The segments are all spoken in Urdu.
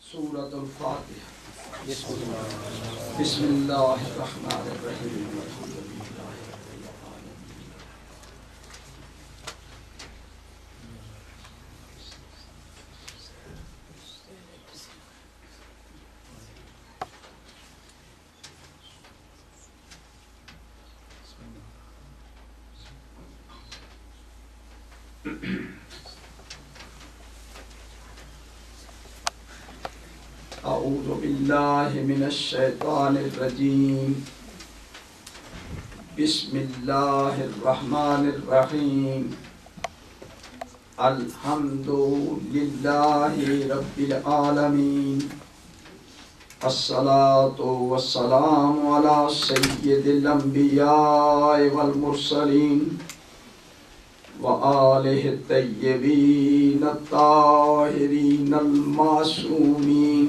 سورۃ الفاتحہ۔ بسم اللہ الرحمن الرحیم۔ اعوذ باللہ من الشیطان الرجیم۔ بسم اللہ الرحمن الرحیم۔ الحمد للہ رب العالمین، الصلاۃ والسلام علی سید الانبیاء والمرسلین وآلہ الطیبین الطاہرین المعصومین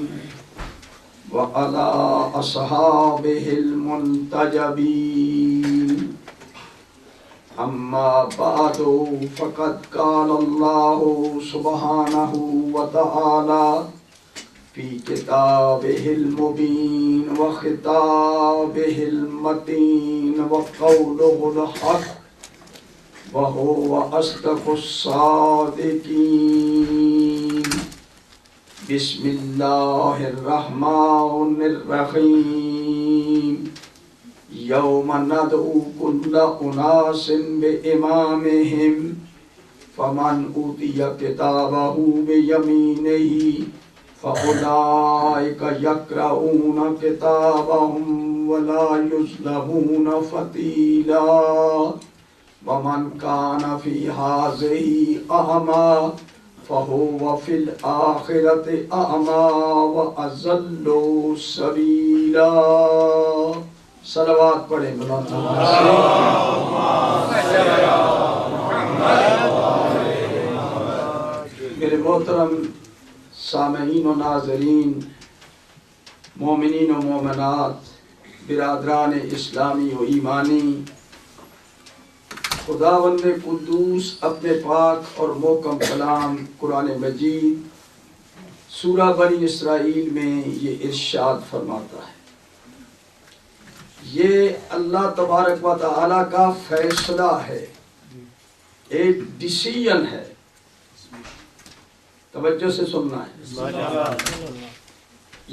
وعلی اصحابہ المنتجبین۔ اما بعد فقد قال اللہ سبحانہ وتعالی فی کتابہ المبین وخطابہ المتین وقولہ الحق وَهُوَ أَصْدَقُ الصَّادِقِينَ۔ بسم اللہ الرحمن الرحیم۔ یوم ندعو کل اناس بإمامہم فمن اوتی کتابہ بیمینہ فأولئک یقرؤون کتابہم ولا یظلمون فتیلا۔ ومن کان فی ہذہ اعمی فہو فی الآخرۃ اعمی واضل سبیلا۔ صلوات پڑھیں مولانا۔ میرے محترم سامعین و ناظرین، مومنین و مومنات، برادران اسلامی و ایمانی، خداوند قدوس اپنے پاک اور محکم کلام قرآن مجید سورہ بنی اسرائیل میں یہ ارشاد فرماتا ہے، یہ اللہ تبارک و تعالی کا فیصلہ ہے، ایک ڈیسیژن ہے، توجہ سے سننا ہے۔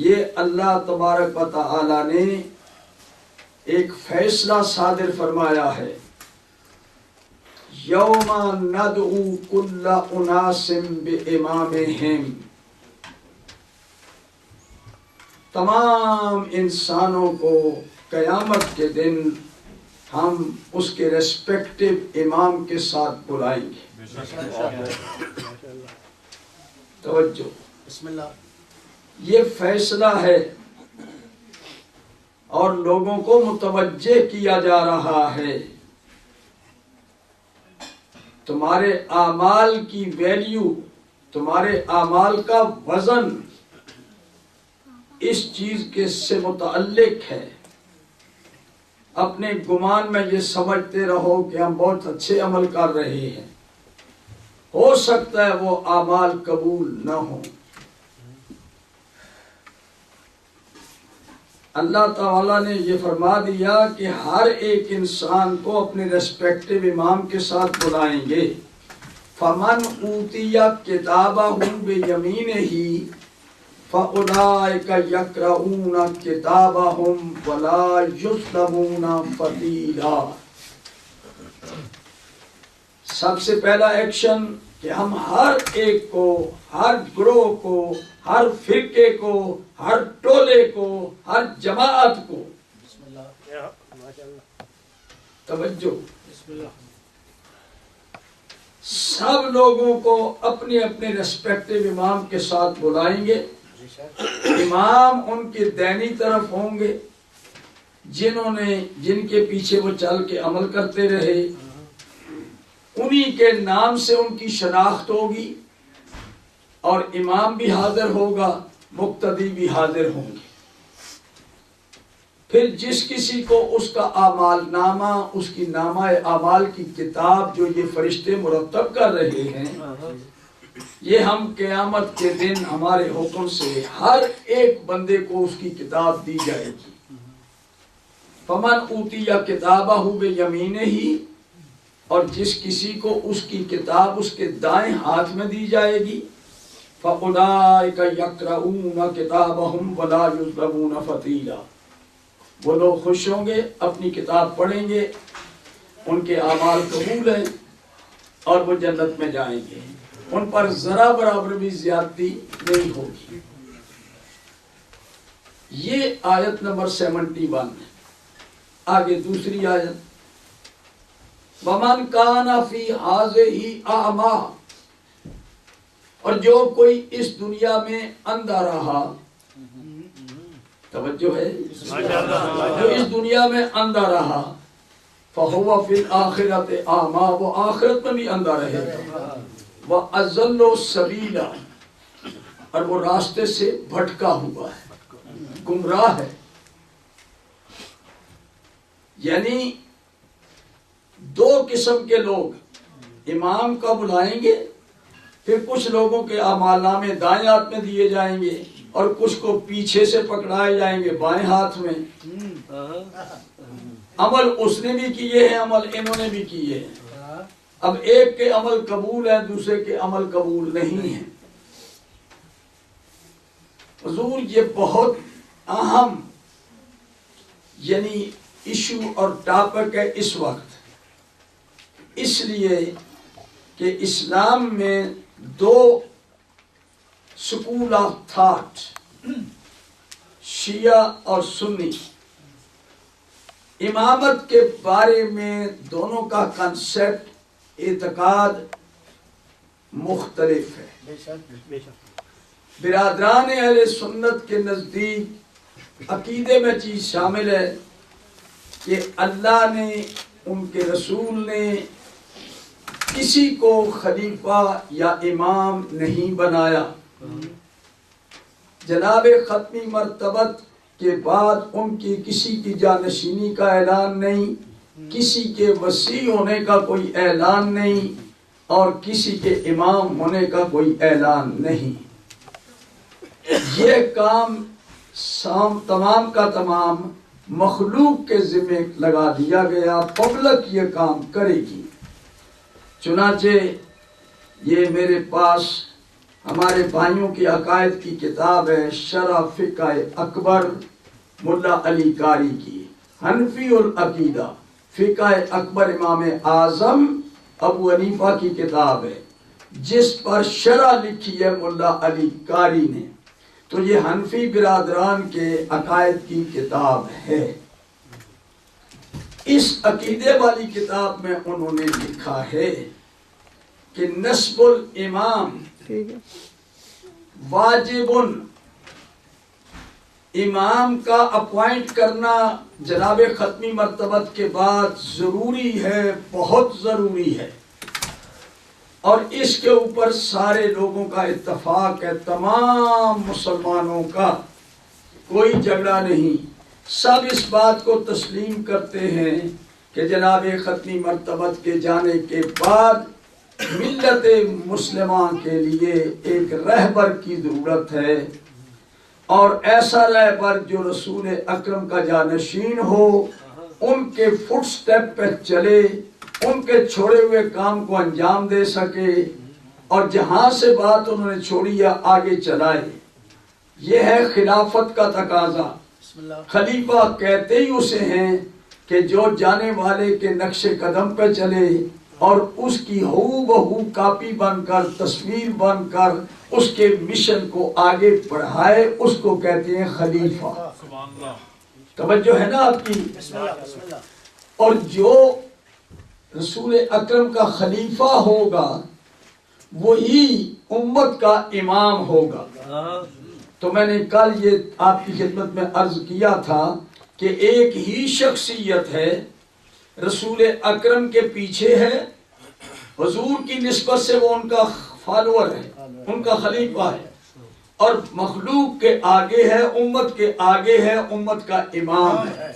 یہ اللہ تبارک و تعالی نے ایک فیصلہ صادر فرمایا ہے، یوم ندعو کل اناس بامامہم، تمام انسانوں کو قیامت کے دن ہم اس کے ریسپیکٹو امام کے ساتھ بلائیں گے۔ توجہ، بسم اللہ۔ یہ فیصلہ ہے اور لوگوں کو متوجہ کیا جا رہا ہے، تمہارے اعمال کی ویلیو، تمہارے اعمال کا وزن اس چیز کے سے متعلق ہے۔ اپنے گمان میں یہ سمجھتے رہو کہ ہم بہت اچھے عمل کر رہے ہیں، ہو سکتا ہے وہ اعمال قبول نہ ہوں۔ اللہ تعالیٰ نے یہ فرما دیا کہ ہر ایک انسان کو اپنے ریسپیکٹو امام کے ساتھ بلائیں گے۔ فمن اوتی کتابہ بیمینہ فأولئک یقرؤون کتابہم ولا یظلمون فتیلا۔ سب سے پہلا ایکشن کہ ہم ہر ایک کو، ہر گروہ کو، ہر فرقے کو، ہر ٹولے کو، ہر جماعت کو، توجہ، سب لوگوں کو اپنے اپنے ریسپیکٹو امام کے ساتھ بلائیں گے۔ امام ان کے دینی طرف ہوں گے، جن کے پیچھے وہ چل کے عمل کرتے رہے، انہی کے نام سے ان کی شناخت ہوگی، اور امام بھی حاضر ہوگا، مقتدی بھی حاضر ہوں گے۔ پھر جس کسی کو اس کا اعمال نامہ، اس کی نامہ اعمال کی کتاب جو یہ فرشتے مرتب کر رہے ہیں، یہ ہم قیامت کے دن ہمارے حکم سے ہر ایک بندے کو اس کی کتاب دی جائے گی. فمن اوتی یا کتابہ بیمینہ ہی، اور جس کسی کو اس کی کتاب اس کے دائیں ہاتھ میں دی جائے گی، فَأُولَٰئِکَ یَقْرَؤُونَ کِتَابَهُمْ وَلَا یُظْلَمُونَ فَتِیلًا. وہ لوگ خوش ہوں گے، اپنی کتاب پڑھیں گے، ان کے اعمال قبول ہیں اور وہ جنت میں جائیں گے، ان پر ذرا برابر بھی زیادتی نہیں ہوگی. یہ آیت نمبر 71 ہے. آگے دوسری آیت، وَمَنْ كَانَ فِي هَٰذِهِ أَعْمَىٰ، اور جو کوئی اس دنیا میں اندھا رہا، توجہ ہے، جو اس دنیا میں اندھا رہا، فَهُوَ فِي الْآخِرَةِ أَعْمَىٰ، وہ آخرت میں بھی اندھا رہے گا. وَأَضَلُّ السَّبِيلَ، اور وہ راستے سے بھٹکا ہوا ہے، گمراہ ہے. یعنی دو قسم کے لوگ امام کا بلائیں گے، پھر کچھ لوگوں کے اعمال نامے دائیں ہاتھ میں دیے جائیں گے اور کچھ کو پیچھے سے پکڑائے جائیں گے بائیں ہاتھ میں. عمل اس نے بھی کیے ہیں، عمل انہوں نے بھی کیے ہیں. اب ایک کے عمل قبول ہیں، دوسرے کے عمل قبول نہیں ہیں. حضور یہ بہت اہم یعنی ایشو اور ٹاپک ہے اس وقت، اس لیے کہ اسلام میں دو سکول آف تھاٹ، شیعہ اور سنی، امامت کے بارے میں دونوں کا کنسپٹ، اعتقاد مختلف ہے. برادران اہل سنت کے نزدیک عقیدے میں چیز شامل ہے کہ اللہ نے، ان کے رسول نے کسی کو خلیفہ یا امام نہیں بنایا. جناب ختمی مرتبت کے بعد ان کی کسی کی جانشینی کا اعلان نہیں، کسی کے وصی ہونے کا کوئی اعلان نہیں، اور کسی کے امام ہونے کا کوئی اعلان نہیں. یہ کام تمام کا تمام مخلوق کے ذمہ لگا دیا گیا، پبلک یہ کام کرے گی. چنانچہ یہ میرے پاس ہمارے بھائیوں کی عقائد کی کتاب ہے، شرح فقہ اکبر ملا علی قاری کی، حنفی العقیدہ فقہ اکبر امام اعظم ابو حنیفہ کی کتاب ہے، جس پر شرح لکھی ہے ملا علی قاری نے. تو یہ حنفی برادران کے عقائد کی کتاب ہے. اس عقیدے والی کتاب میں انہوں نے لکھا ہے کہ نصب الامام واجب، امام کا اپوائنٹ کرنا جناب ختمی مرتبت کے بعد ضروری ہے، بہت ضروری ہے، اور اس کے اوپر سارے لوگوں کا اتفاق ہے، تمام مسلمانوں کا، کوئی جھگڑا نہیں. سب اس بات کو تسلیم کرتے ہیں کہ جناب ختمی مرتبت کے جانے کے بعد ملت مسلمہ کے لیے ایک رہبر کی ضرورت ہے، اور ایسا رہبر جو رسول اکرم کا جانشین ہو، ان کے فٹ سٹیپ پہ چلے، ان کے چھوڑے ہوئے کام کو انجام دے سکے، اور جہاں سے بات انہوں نے چھوڑی ہے آگے چلائے. یہ ہے خلافت کا تقاضا. خلیفہ کہتے ہی اسے ہیں کہ جو جانے والے کے نقش قدم پہ چلے اور اس کی ہو بہو کاپی بن کر، تصویر بن کر اس کے مشن کو آگے بڑھائے، اس کو کہتے ہیں خلیفہ. توجہ ہے نا آپ کی. اور جو رسول اکرم کا خلیفہ ہوگا وہی امت کا امام ہوگا. تو میں نے کل یہ آپ کی خدمت میں عرض کیا تھا کہ ایک ہی شخصیت ہے، رسول اکرم کے پیچھے ہے، حضور کی نسبت سے وہ ان کا فالوور ہے، ان کا خلیفہ ہے، اور مخلوق کے آگے ہے، امت کے آگے ہے، امت کا امام ہے.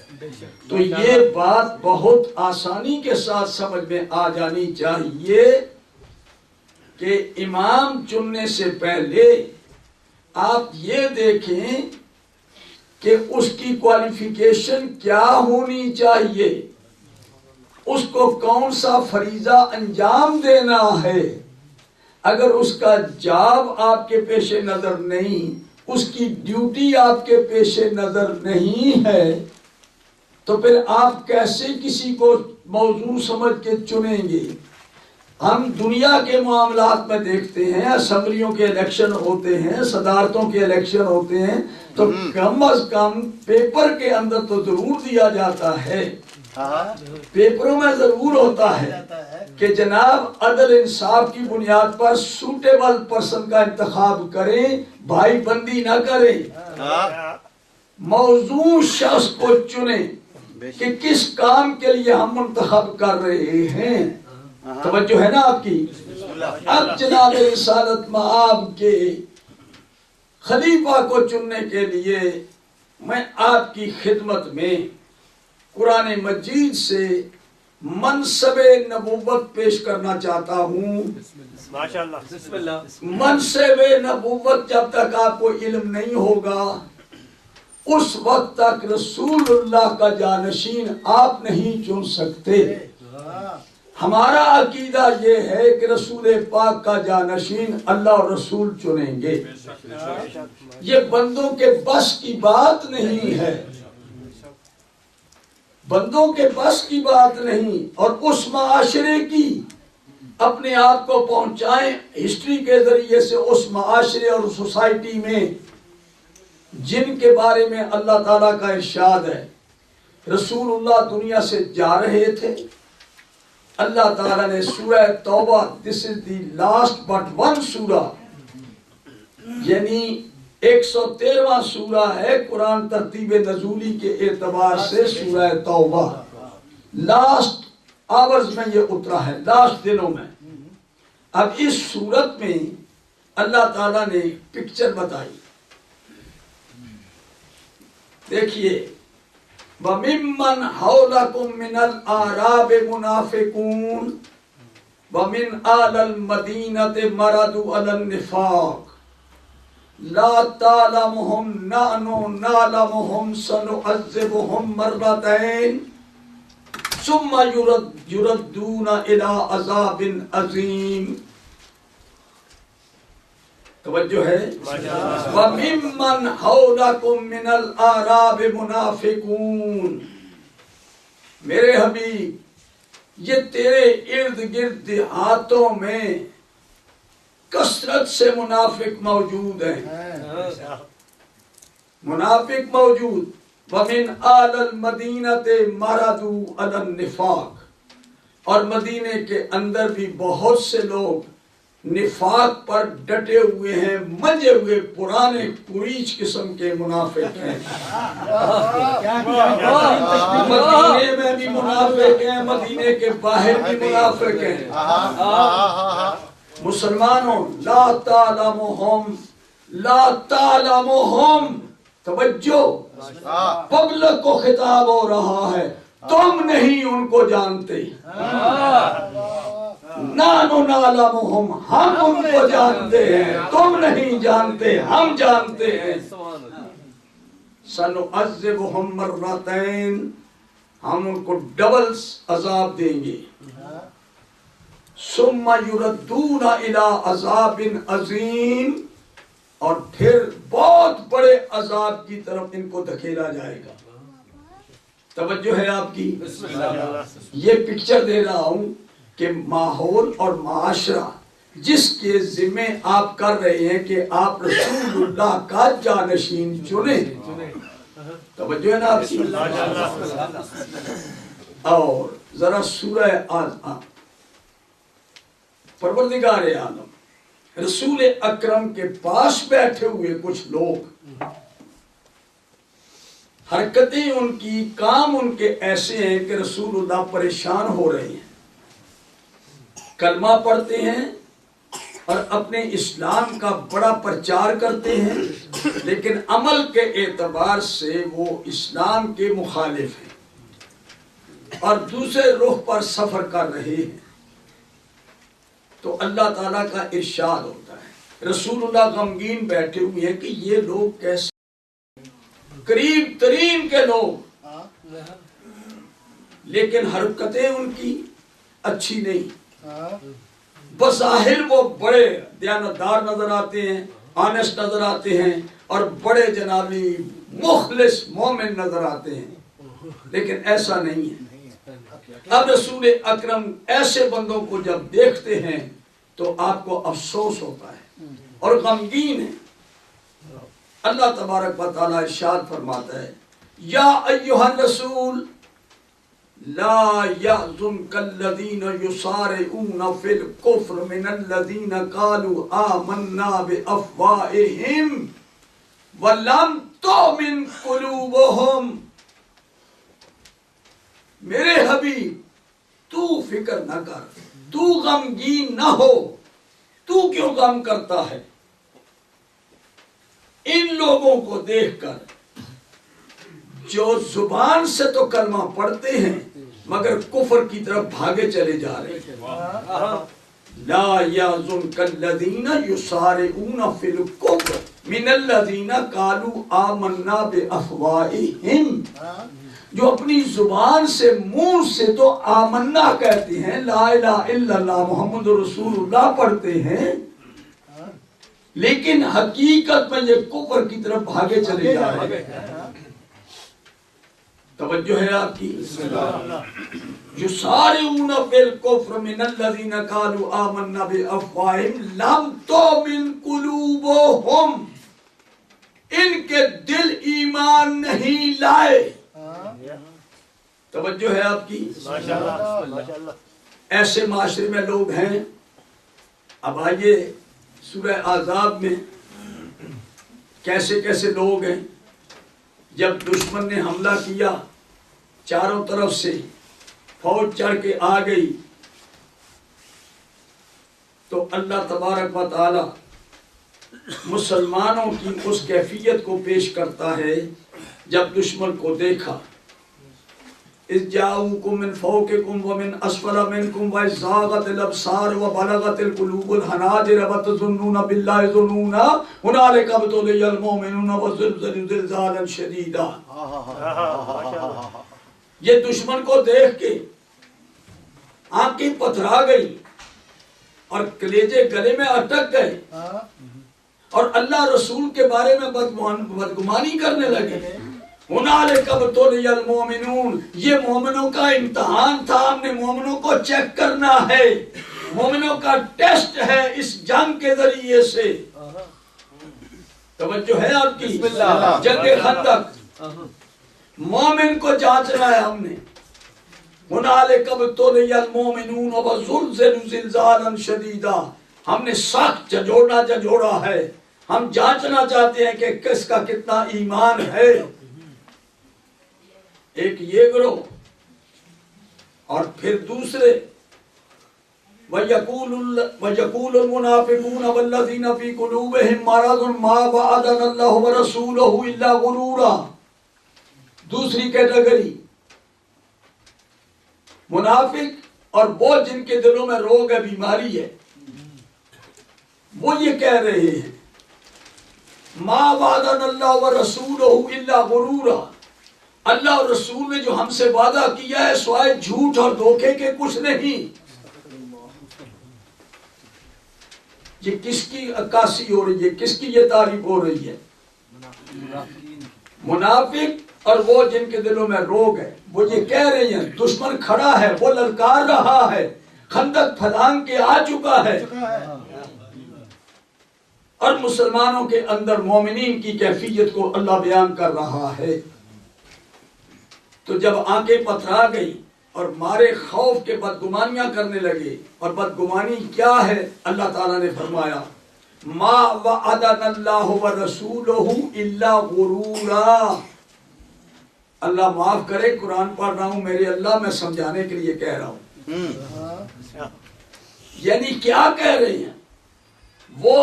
تو یہ بات بہت آسانی کے ساتھ سمجھ میں آ جانی چاہیے کہ امام چننے سے پہلے آپ یہ دیکھیں کہ اس کی کوالیفیکیشن کیا ہونی چاہیے، اس کو کون سا فریضہ انجام دینا ہے۔ اگر اس کا جاب آپ کے پیش نظر نہیں، اس کی ڈیوٹی آپ کے پیش نظر نہیں ہے، تو پھر آپ کیسے کسی کو موضوع سمجھ کے چنیں گے؟ ہم دنیا کے معاملات میں دیکھتے ہیں، اسمبلیوں کے الیکشن ہوتے ہیں، صدارتوں کے الیکشن ہوتے ہیں، تو کم از کم پیپر کے اندر تو ضرور دیا جاتا ہے، پیپروں میں ضرور ہوتا ہے کہ جناب عدل انصاف کی بنیاد پر سوٹیبل پرسن کا انتخاب کریں، بھائی بندی نہ کریں، موضوع شخص کو چنیں کہ کس کام کے لیے ہم منتخب کر رہے ہیں۔ توجہ ہے نا آپ کی؟ اب جناب رسالت مآب کے خلیفہ کو چننے کے لیے میں آپ کی خدمت میں قرآن مجید سے منصب نبوت پیش کرنا چاہتا ہوں۔ منصب نبوت جب تک آپ کو علم نہیں ہوگا، اس وقت تک رسول اللہ کا جانشین آپ نہیں چن سکتے۔ ہمارا عقیدہ یہ ہے کہ رسول پاک کا جانشین اللہ اور رسول چنیں گے، یہ بندوں کے بس کی بات نہیں ہے، بندوں کے بس کی بات نہیں۔ اور اس معاشرے کی اپنے آپ کو پہنچائیں ہسٹری کے ذریعے سے اس معاشرے اور سوسائٹی میں جن کے بارے میں اللہ تعالیٰ کا ارشاد ہے۔ رسول اللہ دنیا سے جا رہے تھے، اللہ تعالیٰ نے سورہ توبہ، this is the last but one سورہ، یعنی 113واں سورہ ہے قرآن ترتیب نزولی کے اعتبار سے سورہ توبہ، لاسٹ آورز میں یہ اترا ہے، لاسٹ دنوں میں۔ اب اس صورت میں اللہ تعالیٰ نے پکچر بتائی، دیکھیے وَمِمَّنْ حَوْلَكُمْ مِنَ الْأَعْرَابِ مُنَافِقُونَ وَمِنْ أَهْلِ الْمَدِينَةِ مَرَدُوا عَلَى النِّفَاقِ لَا تَعْلَمُهُمْ نَحْنُ نَعْلَمُهُمْ سَنُعَذِّبُهُمْ مَرَّتَيْنِ ثُمَّ يُرَدُّونَ إِلَىٰ عَذَابٍ عَظِيمٍ۔ توجہ ہے؟ وَمِمَّنْ حَوْلَكُمْ مِنَ الْأَعْرَابِ مُنَافِقُونَ، میرے حبیب یہ تیرے ارد گرد دیہاتوں میں کثرت سے منافق موجود ہیں، منافق موجود۔ وَمِنْ أَهْلِ الْمَدِينَةِ مَرَدُوا عَلَى النِّفَاقِ، اور مدینے کے اندر بھی بہت سے لوگ نفاق پر ڈٹے ہوئے ہیں، منجے ہوئے پرانے کوریچ قسم کے منافق ہیں۔ مدینے میں بھی منافق ہیں، مدینے کے باہر بھی منافق ہیں۔ مسلمانوں لا تعلمہم، لا تعلمہم، توجہ، پبلک کو خطاب ہو رہا ہے، تم نہیں ان کو جانتے، نَحْنُ نَعْلَمُهُمْ، ہم ان کو جانتے ہیں، تم نہیں جانتے، ہم جانتے ہیں۔ سَنُعَذِّبُهُمْ مَرَّتَيْنِ، ہم ان کو ڈبل عذاب دیں گے۔ ثُمَّ يُرَدُّونَ إِلَىٰ عَذَابٍ عَظِيمٍ، اور پھر بہت بڑے عذاب کی طرف ان کو دھکیلا جائے گا۔ توجہ ہے آپ کی؟ یہ پکچر دے رہا ہوں کہ ماحول اور معاشرہ جس کے ذمہ آپ کر رہے ہیں کہ آپ رسول اللہ کا جانشین چنیں، توجہ ہے نا آپ کی؟ اور ذرا سورہ پروردگار عالم رسول اکرم کے پاس بیٹھے ہوئے کچھ لوگ، حرکتیں ان کی، کام ان کے ایسے ہیں کہ رسول اللہ پریشان ہو رہے ہیں، کلمہ پڑھتے ہیں اور اپنے اسلام کا بڑا پرچار کرتے ہیں، لیکن عمل کے اعتبار سے وہ اسلام کے مخالف ہیں اور دوسرے رخ پر سفر کر رہے ہیں۔ تو اللہ تعالیٰ کا ارشاد ہوتا ہے، رسول اللہ غمگین بیٹھے ہوئے ہیں کہ یہ لوگ کیسے قریب ترین کے لوگ، لیکن حرکتیں ان کی اچھی نہیں، بظاہر وہ بڑے دیانتدار نظر آتے ہیں، آنےسٹ نظر آتے ہیں، اور بڑے جنابی مخلص مومن نظر آتے ہیں، لیکن ایسا نہیں ہے۔ اب رسول اکرم ایسے بندوں کو جب دیکھتے ہیں تو آپ کو افسوس ہوتا ہے اور غمگین ہے۔ اللہ تبارک و تعالی ارشاد فرماتا ہے، یا ایھا الرسول لا يحزنك الذين يسارعون في الكفر من الذين قالوا آمنا بأفواههم ولم تؤمن قلوبهم۔ میرے حبیب تو فکر نہ کر، تو غمگین نہ ہو، تو کیوں غم کرتا ہے ان لوگوں کو دیکھ کر جو زبان سے تو کلمہ پڑھتے ہیں مگر کفر کی طرف بھاگے چلے جا رہے ہیں۔ لا يحزنك الذين يسارعون في الكفر من الذين قالوا آمنا بأفواههم، جو اپنی زبان سے منہ سے تو آمنا کہتے ہیں، لا الہ الا اللہ محمد رسول اللہ پڑھتے ہیں، لیکن حقیقت میں یہ کفر کی طرف بھاگے چلے جا رہے ہیں۔ توجہ ہے آپ کی؟ یسارعون بالکفر من الذین قالوا آمنا بافواہہم لم تؤمن قلوبہم، ان کے دل ایمان نہیں لائے۔ توجہ ہے آپ کی؟ ایسے معاشرے میں لوگ ہیں۔ اب آئیے سورہ احزاب میں کیسے کیسے لوگ ہیں۔ جب دشمن نے حملہ کیا، چاروں طرف سے فوج چڑھ کے آ گئی، تو اللہ تبارک و تعالی مسلمانوں کی اس کیفیت کو پیش کرتا ہے جب دشمن کو دیکھا، اذ جاءوکم من فوقکم ومن اسفل منکم واذ زاغت الابصار وبلغت القلوب الحناجر وتظنون باللہ ظنونا ہنالک ابتلی المؤمنون وزلزلوا زلزالا شدیدا۔ یہ دشمن کو دیکھ کے آنکھیں پتھرا گئی اور کلیجے گلے میں اٹک گئے اور اللہ رسول کے بارے میں بدگمانی کرنے لگے۔ ہنالک ابتلی المؤمنون، یہ مومنوں کا امتحان تھا، ہم نے مومنوں کو چیک کرنا ہے، مومنوں کا ٹیسٹ ہے اس جنگ کے ذریعے سے۔ توجہ ہے آپ کی؟ جنگ خندق، مومن کو جانچنا ہے ہم نے۔ ہنالک ابتلی المؤمنون وزلزلوا زلزالا شدیدا، ہم نے سخت جھنجھوڑا ہے، ہم جانچنا چاہتے ہیں کہ کس کا کتنا ایمان ہے۔ ایک یہ گروہ، اور پھر دوسرے وَيَقُولُ الْمُنَافِقُونَ وَالَّذِينَ فِي قُلُوبِهِم مَّرَضٌ مَّا وَعَدَنَا اللَّهُ وَرَسُولُهُ إِلَّا غُرُورًا۔ دوسری کیٹیگری منافق اور وہ جن کے دلوں میں روگ ہے، بیماری ہے، وہ یہ کہہ رہے ہیں مَا وَعَدَنَا اللَّهُ وَرَسُولُهُ إِلَّا غُرُورًا، اللہ اور رسول نے جو ہم سے وعدہ کیا ہے سوائے جھوٹ اور دھوکے کے کچھ نہیں۔ یہ کس کی عکاسی ہو رہی ہے، کس کی یہ تعریف ہو رہی ہے؟ منافق اور وہ جن کے دلوں میں روگ ہے، وہ یہ کہہ رہے ہیں دشمن کھڑا ہے، وہ للکار رہا ہے، خندق پھلانگ کے آ چکا ہے، اور مسلمانوں کے اندر مومنین کی کیفیت کو اللہ بیان کر رہا ہے۔ تو جب آنکھیں پتھرا گئی اور مارے خوف کے بدگمانیاں کرنے لگے، اور بدگمانی کیا ہے؟ اللہ تعالیٰ نے فرمایا ما وعدنا اللہ ورسولہ الا غرورا۔ اللہ معاف کرے، قرآن پڑھ رہا ہوں، میرے اللہ میں سمجھانے کے لیے کہہ رہا ہوں۔ یعنی کیا کہہ رہے ہیں؟ وہ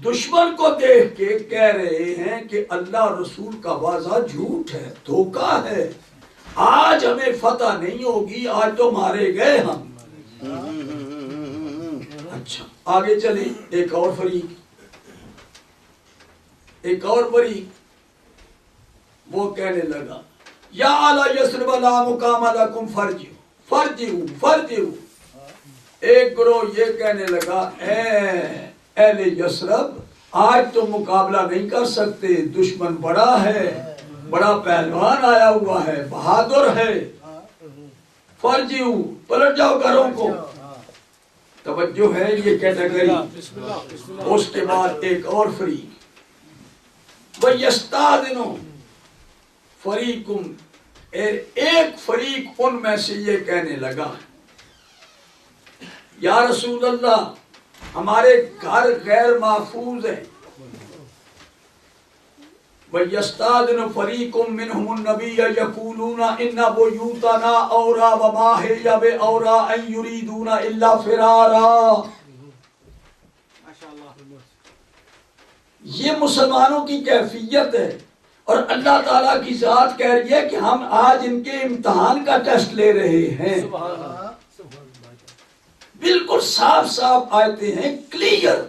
دشمن کو دیکھ کے کہہ رہے ہیں کہ اللہ رسول کا وعدہ جھوٹ ہے، دھوکہ ہے، آج ہمیں فتح نہیں ہوگی، آج تو مارے گئے ہم۔ اچھا آگے چلیں، ایک اور فریق وہ کہنے لگا یا اعلی یثرب لا مقام لکم فرجعوا. ایک گروہ یہ کہنے لگا اے اہل یثرب آج تو مقابلہ نہیں کر سکتے، دشمن بڑا ہے، بڑا پہلوان آیا ہوا ہے، بہادر ہے، فرجعوا پلٹ جاؤ گھروں کو. توجہ ہے یہ کیٹیگری. اس کے بعد ایک اور فریق وَيَسْتَأْذِنُ فَرِيقٌ، ایک فریق ان میں سے یہ کہنے لگا یا رسول اللہ ہمارے گھر غیر محفوظ ہیں. وَيَسْتَأْذِنُ فَرِيقٌ مِّنْهُمُ النَّبِيَّ يَقُولُونَ إِنَّ بُيُوتَنَا أَوْرَىٰ وَمَا هِيَ بِأَوْرَىٰ إِن يُرِيدُونَ إِلَّا فِرَارًا. یہ مسلمانوں کی کیفیت ہے اور اللہ تعالیٰ کی ذات کہہ رہی ہے کہ ہم آج ان کے امتحان کا ٹیسٹ لے رہے ہیں. بالکل صاف صاف آیتیں ہیں، کلیئر.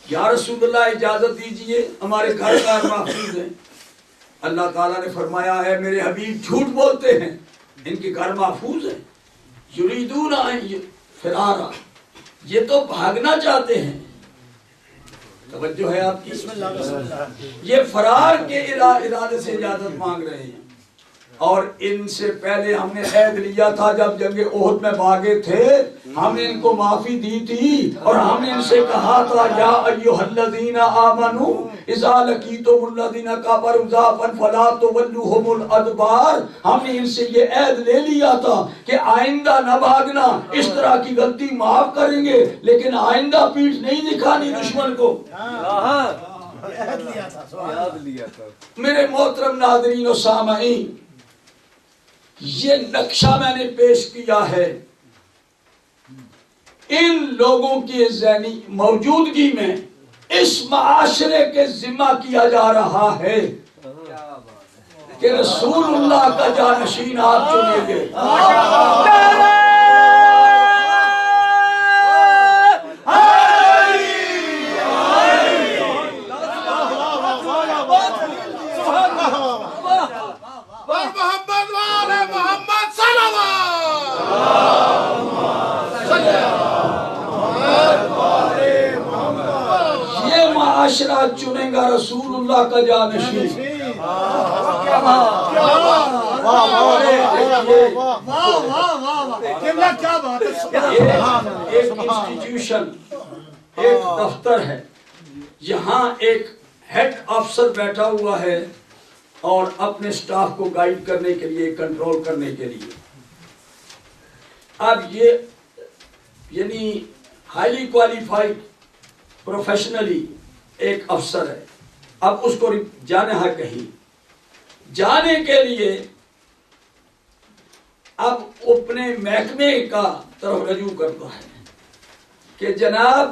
یا رسول اللہ اجازت دیجئے ہمارے گھر غیر محفوظ ہیں. اللہ تعالیٰ نے فرمایا ہے میرے حبیب جھوٹ بولتے ہیں، ان کے گھر محفوظ ہیں. یریدون فرارا، یہ تو بھاگنا چاہتے ہیں. توجہ ہے آپ کی؟ یہ فرار کے ارادے سے اجازت مانگ رہے ہیں. اور ان سے پہلے ہم نے عہد لیا تھا، جب جنگ احد میں بھاگے تھے ہم نے ان کو معافی دی تھی اور ہم نے ان سے کہا تھا یا ایھا الذین آمنوا اذا لقیتم الذین کفروا زحفا فلا تولوهم الادبار. ہم نے ان سے یہ عہد لے لیا تھا کہ آئندہ نہ بھاگنا، اس طرح کی غلطی معاف کریں گے لیکن آئندہ پیٹھ نہیں دکھانی دشمن کو. میرے محترم ناظرین و سامعین، یہ نقشہ میں نے پیش کیا ہے ان لوگوں کی ذہنی موجودگی میں اس معاشرے کے ذمہ کیا جا رہا ہے کہ رسول اللہ کا جانشین آپ چنیں گے. معاشرہ چنے گا رسول اللہ کا جانشین. ایک انسٹیٹیوشن، ایک دفتر ہے، یہاں ایک ہیڈ افسر بیٹھا ہوا ہے اور اپنے سٹاف کو گائیڈ کرنے کے لیے، کنٹرول کرنے کے لیے. اب یہ یعنی ہائیلی کوالیفائڈ پروفیشنلی ایک افسر ہے. اب اس کو جانا ہے کہیں، جانے کے لیے اب اپنے محکمے کا طرف رجوع کرتا ہے کہ جناب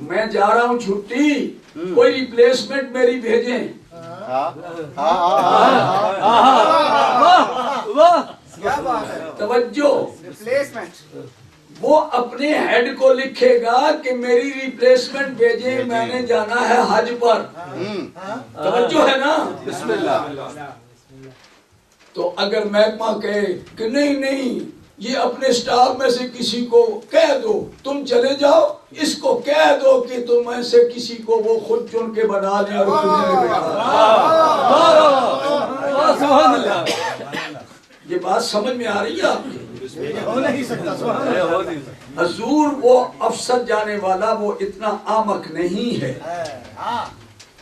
میں جا رہا ہوں چھٹی، کوئی ریپلیسمنٹ میری بھیجیں. توجہ، وہ اپنے ہیڈ کو لکھے گا کہ میری ریپلیسمنٹ بھیجیں، میں نے جانا ہے حج پر. توجہ ہے نا؟ بسم اللہ. تو اگر محکمہ کہے کہ نہیں یہ اپنے سٹاف میں سے کسی کو کہہ دو تم چلے جاؤ، اس کو کہہ دو کہ تم میں سے کسی کو وہ خود چن کے بنا لیں اور یہ بات سمجھ میں آ رہی ہے آپ کی؟ حضور وہ افسر جانے والا وہ اتنا احمق نہیں ہے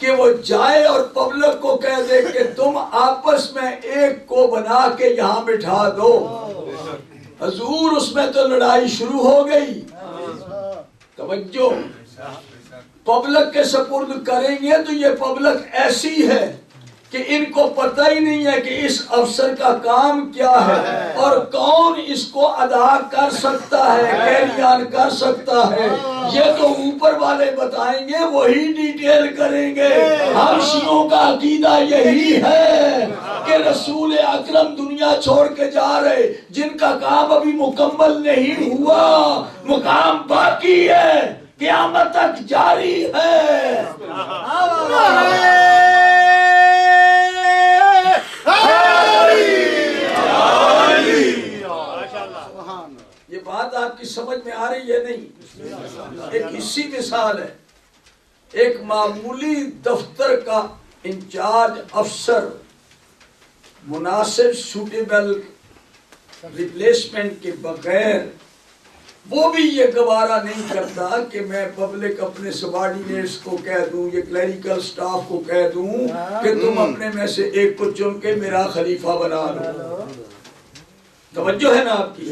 کہ وہ جائے اور پبلک کو کہہ دے کہ تم آپس میں ایک کو بنا کے یہاں بٹھا دو. حضور اس میں تو لڑائی شروع ہو گئی. توجہ، پبلک کے سپرد کریں گے تو یہ پبلک ایسی ہے کہ ان کو پتہ ہی نہیں ہے کہ اس افسر کا کام کیا ہے اور کون اس کو ادا کر سکتا ہے، کیریان کر سکتا ہے۔ یہ تو اوپر والے بتائیں گے، وہی ڈیٹیل کریں گے۔ ہم شیعوں کا عقیدہ یہی ہے کہ رسول اکرم دنیا چھوڑ کے جا رہے، جن کا کام ابھی مکمل نہیں ہوا، مقام باقی ہے، قیامت تک جاری ہے۔ یہ بات آپ کی سمجھ میں آ رہی ہے نہیں؟ ایک اسی مثال ہے، ایک معمولی دفتر کا انچارج افسر مناسب سوٹیبل ریپلیسمنٹ کے بغیر وہ بھی یہ گوارا نہیں کرتا کہ میں پبلک اپنے سبارڈینیٹس کو کہہ دوں، یہ کلیریکل سٹاف کو کہہ دوں کہ تم اپنے میں سے ایک کو چن کے میرا خلیفہ بنا لو۔ توجہ ہے نا آپ کی؟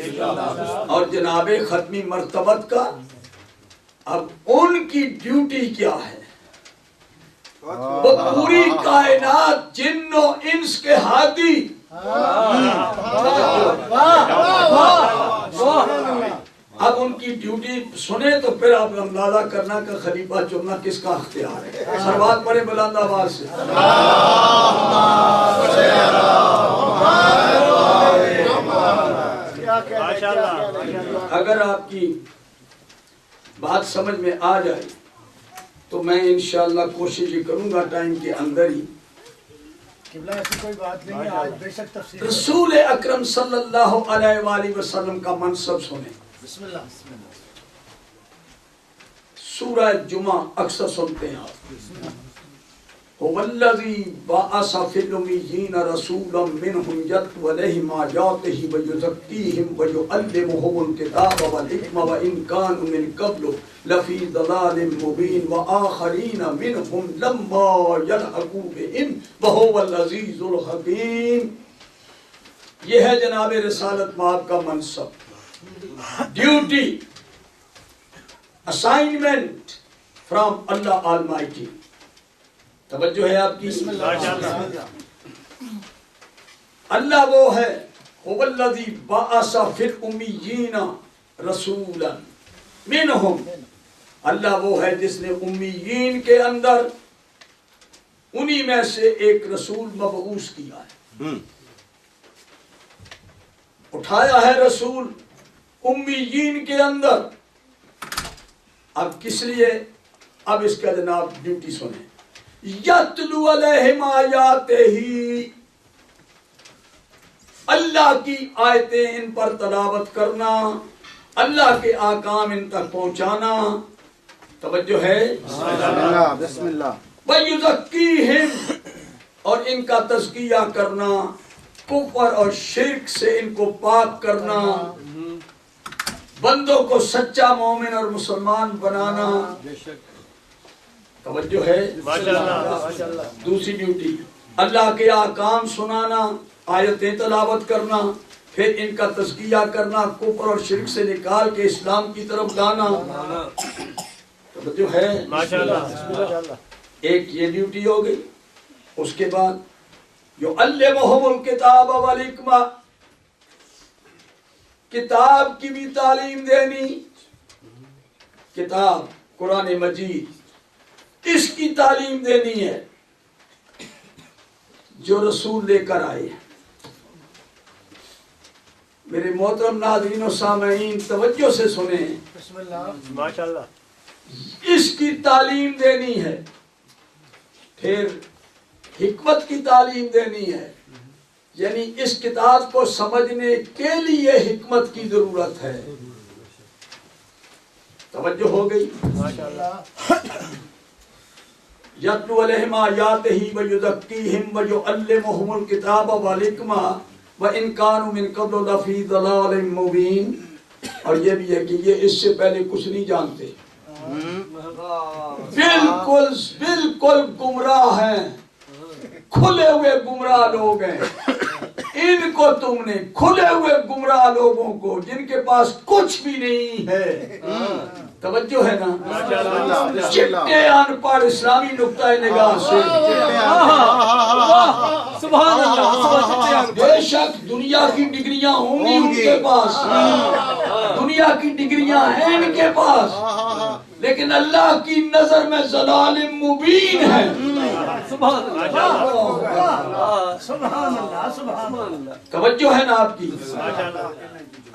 اور جناب ختمی مرتبت کا اب ان کی ڈیوٹی کیا ہے؟ وہ پوری کائنات جن و انس کے ہادی، اب ان کی ڈیوٹی سنیں تو پھر آپ اندازہ کرنا کہ خلیفہ چننا کس کا اختیار ہے۔ سروات پڑھیں بلند آواز سے۔ اگر آپ کی بات سمجھ میں آ جائے تو میں انشاءاللہ کوشش یہ کروں گا ٹائم کے اندر ہی رسول اکرم صلی اللہ علیہ وآلہ وسلم کا منصب سنیں۔ بسم اللہ بسم اللہ۔ سورہ جمعہ اکثر سنتے ہیں آپ۔ هو الذی بعث فی الامیین رسولا منہم یتلو علیہم آیاتہ ویزکیہم ویعلمہم الکتاب والحکمۃ وان کانوا من قبل لفی ضلال مبین وآخرین منہم لما یلحقوا بہم وہو العزیز الحکیم۔ یہ ہے جناب رسالت مآب کا منصب، duty, assignment from Allah Almighty. توجہ ہے آپ کی؟ اللہ وہ ہے، هو الذی بعث فی الامیین رسولا منہم، اللہ وہ ہے جس نے امیین کے اندر انہی میں سے ایک رسول مبعوث کیا ہے، اٹھایا ہے رسول امیین کے اندر۔ اب کس لیے؟ اب اس کا جناب ڈیوٹی سنیں۔ یتلو علیہم آیاتہ، اللہ کی آیتیں ان پر تلاوت کرنا، اللہ کے احکام ان تک پہنچانا۔ توجہ ہے؟ بسم اللہ۔ وَيُزَكِّيهِمْ، اور ان کا تزکیہ کرنا، کفر اور شرک سے ان کو پاک کرنا، بندوں کو سچا مومن اور مسلمان بنانا۔ توجہ ہے؟ دوسری ڈیوٹی اللہ کے احکام سنانا، آیتیں تلاوت کرنا، پھر ان کا تزکیہ کرنا، کفر اور شرک سے نکال کے اسلام کی طرف لانا۔ توجہ ہے؟ ایک یہ ڈیوٹی ہو گئی۔ اس کے بعد یعلمہم الکتاب والحکمہ، کتاب کی بھی تعلیم دینی، کتاب قرآن مجید اس کی تعلیم دینی ہے جو رسول لے کر آئے۔ میرے محترم ناظرین و سامعین توجہ سے سنیں، بسم اللہ ماشاءاللہ، اس کی تعلیم دینی ہے، پھر حکمت کی تعلیم دینی ہے، یعنی اس کتاب کو سمجھنے کے لیے حکمت کی ضرورت ہے۔ توجہ ہو گئی؟ ماشاءاللہ۔ یتلو علیہم آیاتہ ویزکیہم ویعلمہم الکتاب والحکمہ وان کانوا من قبل لفی ضلال مبین۔ اور یہ بھی ہے کہ یہ اس سے پہلے کچھ نہیں جانتے، بالکل گمراہ ہیں، کھلے ہوئے گمراہ لوگ ہیں۔ ان کو تم نے کھلے ہوئے گمراہ لوگوں کو جن کے پاس کچھ بھی نہیں ہے توجہ ہے نا؟ اللہ چٹے ان پڑھ اسلامی نقطۂ نگاہ سے سبحان اللہ بے شک دنیا کی ڈگریاں ہوں گی ان کے پاس، دنیا کی ڈگریاں ہیں ان کے پاس، لیکن اللہ کی نظر میں ضلال مبین ہے۔ سبحان اللہ سبحان اللہ سبحان اللہ توجہ ہے نا آپ کی؟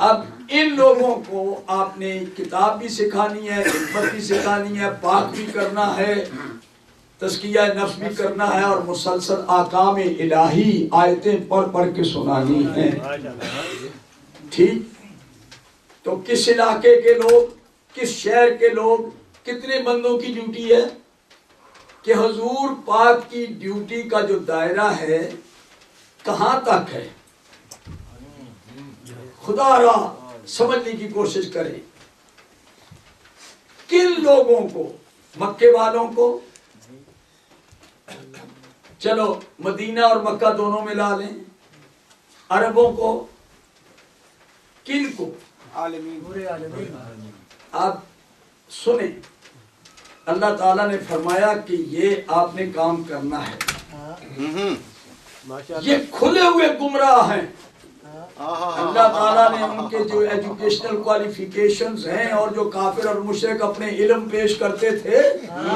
اب ان لوگوں کو آپ نے کتاب بھی سکھانی ہے، حکمت بھی سکھانی ہے، پاک بھی کرنا ہے، تزکیہ نفس بھی کرنا ہے، اور مسلسل احکام الہی آیتیں پڑھ پڑھ کے سنانی ہیں۔ ٹھیک؟ تو کس علاقے کے لوگ، کس شہر کے لوگ، کتنے بندوں کی ڈیوٹی ہے کہ حضور پاک کی ڈیوٹی کا جو دائرہ ہے کہاں تک ہے؟ خدا را سمجھنے کی کوشش کریں۔ کن لوگوں کو؟ مکے والوں کو، چلو مدینہ اور مکہ دونوں ملا لیں، عربوں کو، کن کو؟ آپ سنیں، اللہ تعالیٰ نے فرمایا کہ یہ آپ نے کام کرنا ہے، یہ کھلے ہوئے گمراہ ہیں۔ اللہ تعالیٰ نے ان کے جو ایجوکیشنل کوالیفیکیشنز ہیں اور جو کافر اور مشرک اپنے علم پیش کرتے تھے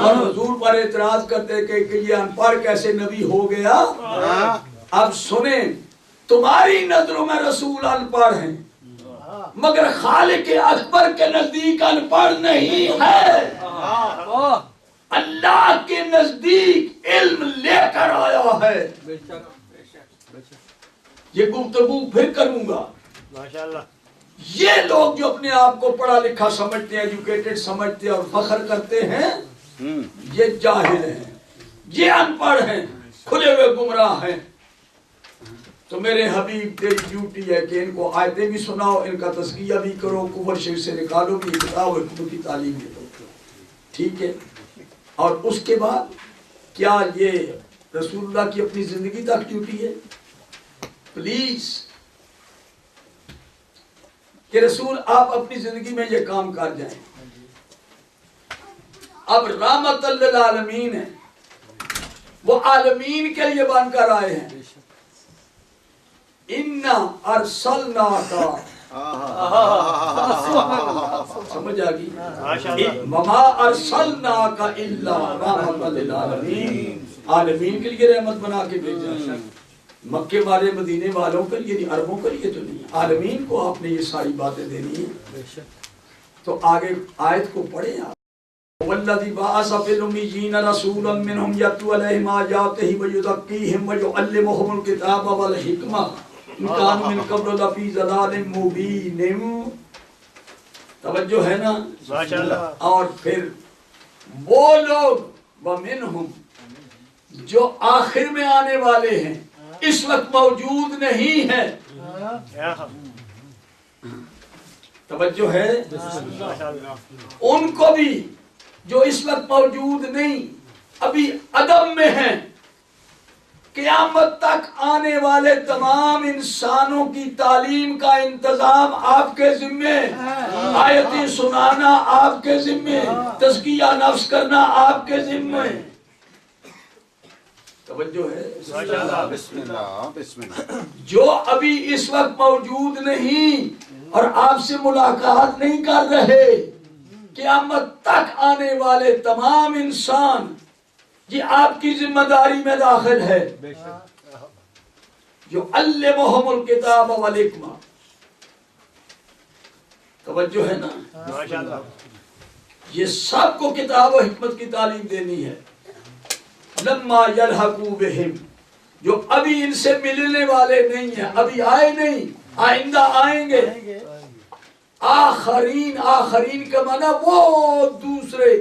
اور حضور پر اعتراض کرتے کہ یہ ان پڑھ کیسے نبی ہو گیا، اب سنیں، تمہاری نظروں میں رسول ان پڑھ ہیں مگر خالق اکبر کے نزدیک ان پڑھ نہیں ہے۔ اللہ کے نزدیک علم لے کر آیا ہے۔ یہ گفتگو پھر کروں گا۔ یہ لوگ جو اپنے آپ کو پڑھا لکھا سمجھتے ہیں، ایجوکیٹڈ سمجھتے ہیں اور فخر کرتے ہیں، یہ جاہل ہیں، یہ ان پڑھ ہیں، کھلے ہوئے گمراہ ہیں۔ تو میرے حبیب تیری ڈیوٹی ہے کہ ان کو آیتیں بھی سناؤ، ان کا تزکیہ بھی کرو، کفر شرک سے نکالو بھی، بتاؤ حکمت کی تعلیم بھی دو۔ ٹھیک ہے؟ اور اس کے بعد کیا یہ رسول اللہ کی اپنی زندگی تک ڈیوٹی ہے؟ پلیز کہ رسول آپ اپنی زندگی میں یہ کام کر جائیں۔ اب رحمت للعالمین ہے، وہ عالمین کے لیے بن کر آئے ہیں۔ اِنَّا أَرْسَلْنَاكَ، سمجھ آگئی؟ وَمَا أَرْسَلْنَاكَ إِلَّا رَحْمَةً لِلْعَالَمِينَ، عالمین کے لیے رحمت بنا کے بھیجا۔ مکے والے مدینے والوں کے لیے نہیں، عربوں کے لیے تو نہیں، عالمین کو آپ نے یہ ساری باتیں دینی ہیں۔ تو آگے آیت کو پڑھیں آپ۔ وَالَّذِي بَعَثَ فِي الْأُمِّيِّينَ رَسُولًا مِّنْهُمْ يَتْلُو عَلَيْهِمْ آيَاتِهِ وَيُزَكِّيهِمْ وَيُعَلِّمُهُمُ الْكِتَابَ وَالْحِكْمَةَ إِن كَانُوا مِن قَبْلُ لَفِي ضَلَالٍ مُّبِينٍ۔ توجہ ہے نا؟ ماشاءاللہ۔ اور پھر وہ لوگ وَمِنْهُمْ جو آخر میں آنے والے ہیں، اس وقت موجود نہیں ہے، توجہ ہے، ان کو بھی جو اس وقت موجود نہیں، ابھی عدم میں ہیں، قیامت تک آنے والے تمام انسانوں کی تعلیم کا انتظام آپ کے ذمے، آیتیں سنانا آپ کے ذمے، تزکیہ نفس کرنا آپ کے ذمے۔ توجہ ہے؟ بسم اللہ بسم اللہ۔ جو ابھی اس وقت موجود نہیں اور آپ سے ملاقات نہیں کر رہے، قیامت تک آنے والے تمام انسان یہ آپ کی ذمہ داری میں داخل ہے۔ جو علمہم الکتاب والحکمہ، توجہ ہے نا؟ یہ سب کو کتاب و حکمت کی تعلیم دینی ہے۔ لما یلحقوا بہم، جو ابھی ان سے ملنے والے نہیں ہیں، ابھی آئے نہیں، آئندہ آئیں گے۔ آخرین، آخرین کا معنی وہ دوسرے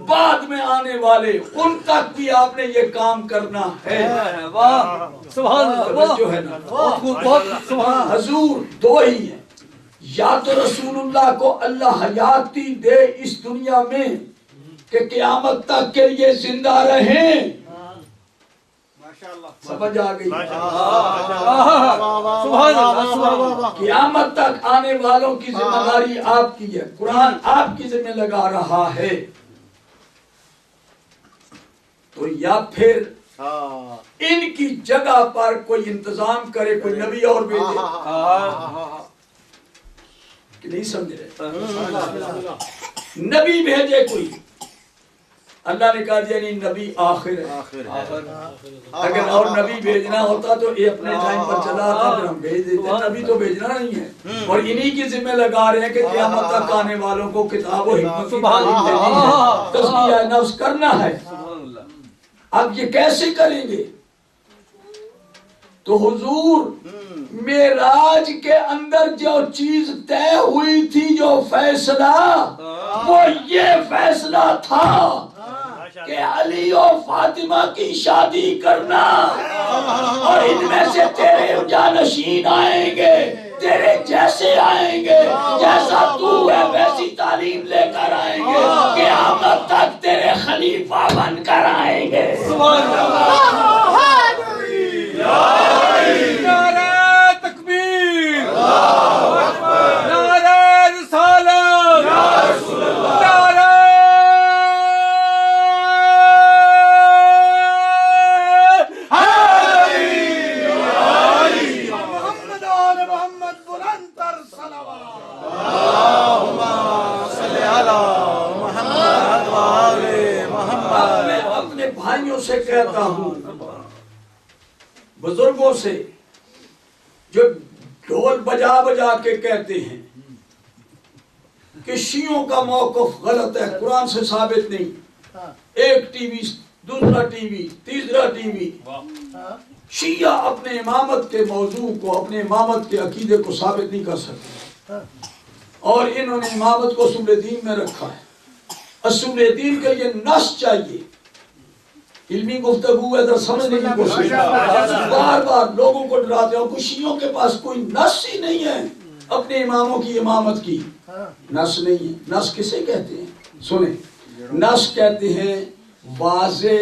بعد میں آنے والے، ان تک بھی آپ نے یہ کام کرنا ہے۔ واہ سبحان اللہ، جو ہے نا، بہت سبحان۔ حضور دو ہی ہیں، یا تو رسول اللہ کو اللہ حیاتی دے اس دنیا میں کہ قیامت تک کے لیے زندہ رہیں، سمجھ آ گئی؟ سبحان اللہ قیامت تک آنے والوں کی ذمہ داری آپ کی ہے، قرآن آپ کی ذمہ لگا رہا ہے، تو یا پھر ان کی جگہ پر کوئی انتظام کرے، کوئی نبی اور بھیجے، کہ نہیں سمجھ رہے؟ نبی بھیجے کوئی، اللہ نے کہا یعنی نبی آخر ہے، اگر اور نبی بھیجنا ہوتا تو یہ اپنے ٹائم پر چلا آتا پھر ہم بھیج دیتے، نبی تو بھیجنا نہیں ہے، اور انہی کی ذمہ لگا رہے ہیں کہ قیامت تک آنے والوں کو کتاب و حکمت کی تعلیم دینی ہے، تزکیہ نفس کرنا ہے۔ اب یہ کیسے کریں گے؟ تو حضور معراج کے اندر جو چیز طے ہوئی تھی، جو فیصلہ، وہ یہ فیصلہ تھا کہ علی و فاطمہ کی شادی کرنا، اور ان میں سے تیرے جانشین آئیں گے، تیرے جیسے آئیں گے، جیسا تو ہے ویسی تعلیم لے کر آئیں گے، قیامت تک تیرے خلیفہ بن کر آئیں گے۔ نعرہ تکبیر، نعرہ رسالت، نعرہ محمد آل محمد بلند تر صلوات۔ میں اپنے بھائیوں سے کہتا ہوں، بزرگوں سے جو ڈھول بجا بجا کے کہتے ہیں کہ شیعوں کا موقف غلط ہے، قرآن سے ثابت نہیں، ایک ٹی وی، دوسرا ٹی وی، تیسرا ٹی وی، شیعہ اپنے امامت کے موضوع کو، اپنے امامت کے عقیدے کو ثابت نہیں کر سکتے، اور انہوں نے امامت کو اصول دین میں رکھا ہے۔ اصول دین کے لیے نص چاہیے، علمی گفتگو ہے، در سمجھنے کی کوشش، بار بار لوگوں کو ڈراتے ہیں، شیعوں کے پاس کوئی نص ہی نہیں ہے اپنے اماموں کی امامت کی، نص نہیں ہے۔ نص کسے کہتے ہیں؟ سنیں، نص کہتے ہیں واضح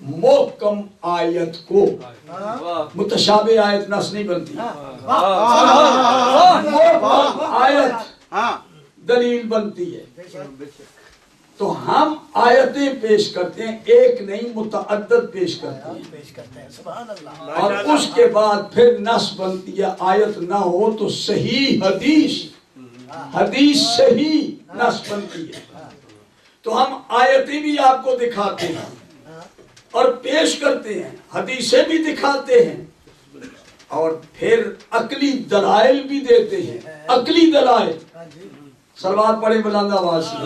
محکم آیت کو، متشابہ آیت نص نہیں بنتی، محکم آیت دلیل بنتی ہے۔ تو ہم آیتیں پیش کرتے ہیں، ایک نہیں متعدد پیش کرتے ہیں، اور اس کے بعد پھر نص بنتی ہے۔ آیت نہ ہو تو صحیح حدیث، حدیث صحیح نص بنتی ہے۔ تو ہم آیتیں بھی آپ کو دکھاتے ہیں اور پیش کرتے ہیں، حدیثیں بھی دکھاتے ہیں، اور پھر عقلی دلائل بھی دیتے ہیں، عقلی دلائل۔ صلوات پڑھیں بلند آواز سے۔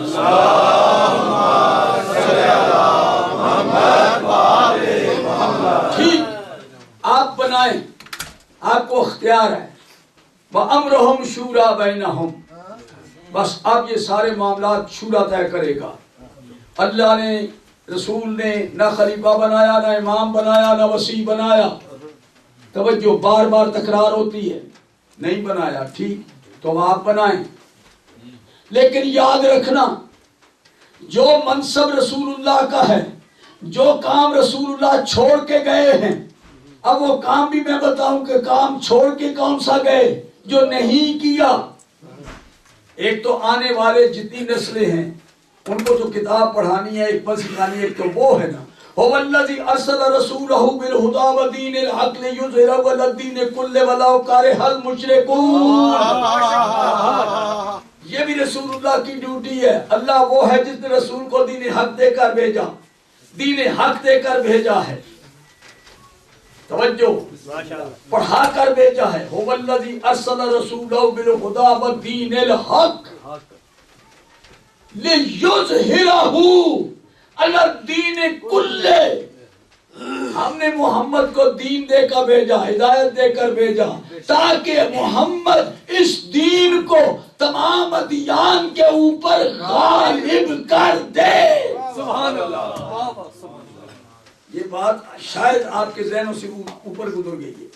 ٹھیک، آپ بنائیں، آپ کو اختیار ہے۔ وَأَمْرُهُمْ شُورَى بَيْنَهُمْ، بس اب یہ سارے معاملات شورا طے کرے گا۔ اللہ نے، رسول نے نہ خلیفہ بنایا، نہ امام بنایا، نہ وسیع بنایا۔ توجہ، بار بار تکرار ہوتی ہے، نہیں بنایا، ٹھیک، تو آپ بنائیں، لیکن یاد رکھنا جو منصب رسول اللہ کا ہے، جو کام رسول اللہ چھوڑ کے گئے ہیں، اب وہ کام بھی میں بتاؤں کہ کام چھوڑ کے کون سا گئے جو نہیں کیا۔ ایک تو آنے والے جتنی نسلیں ہیں ان کو جو کتاب پڑھانی ہے، ایک سکھانی ہے، ایک تو وہ ہے نا، هو الذي ارسل رسوله بالهدى ودين الحق ليظهره على الدين كله ولو كره المشركون۔ یہ بھی رسول اللہ کی ڈیوٹی ہے۔ اللہ وہ ہے جس نے رسول کو دین حق دے کر بھیجا، دین حق دے کر بھیجا ہے، توجہ، پڑھا کر بھیجا ہے۔ هو الذي ارسل رسوله بالهدى ودين الحق ليظهره على الدين كله۔ ہم نے محمد کو دین دے کر بھیجا، ہدایت دے کر بھیجا، تاکہ محمد اس دین کو تمام ادیان کے اوپر غالب کر دے۔ سبحان اللہ۔ یہ بات شاید آپ کے ذہنوں سے اوپر گزر گئی ہے،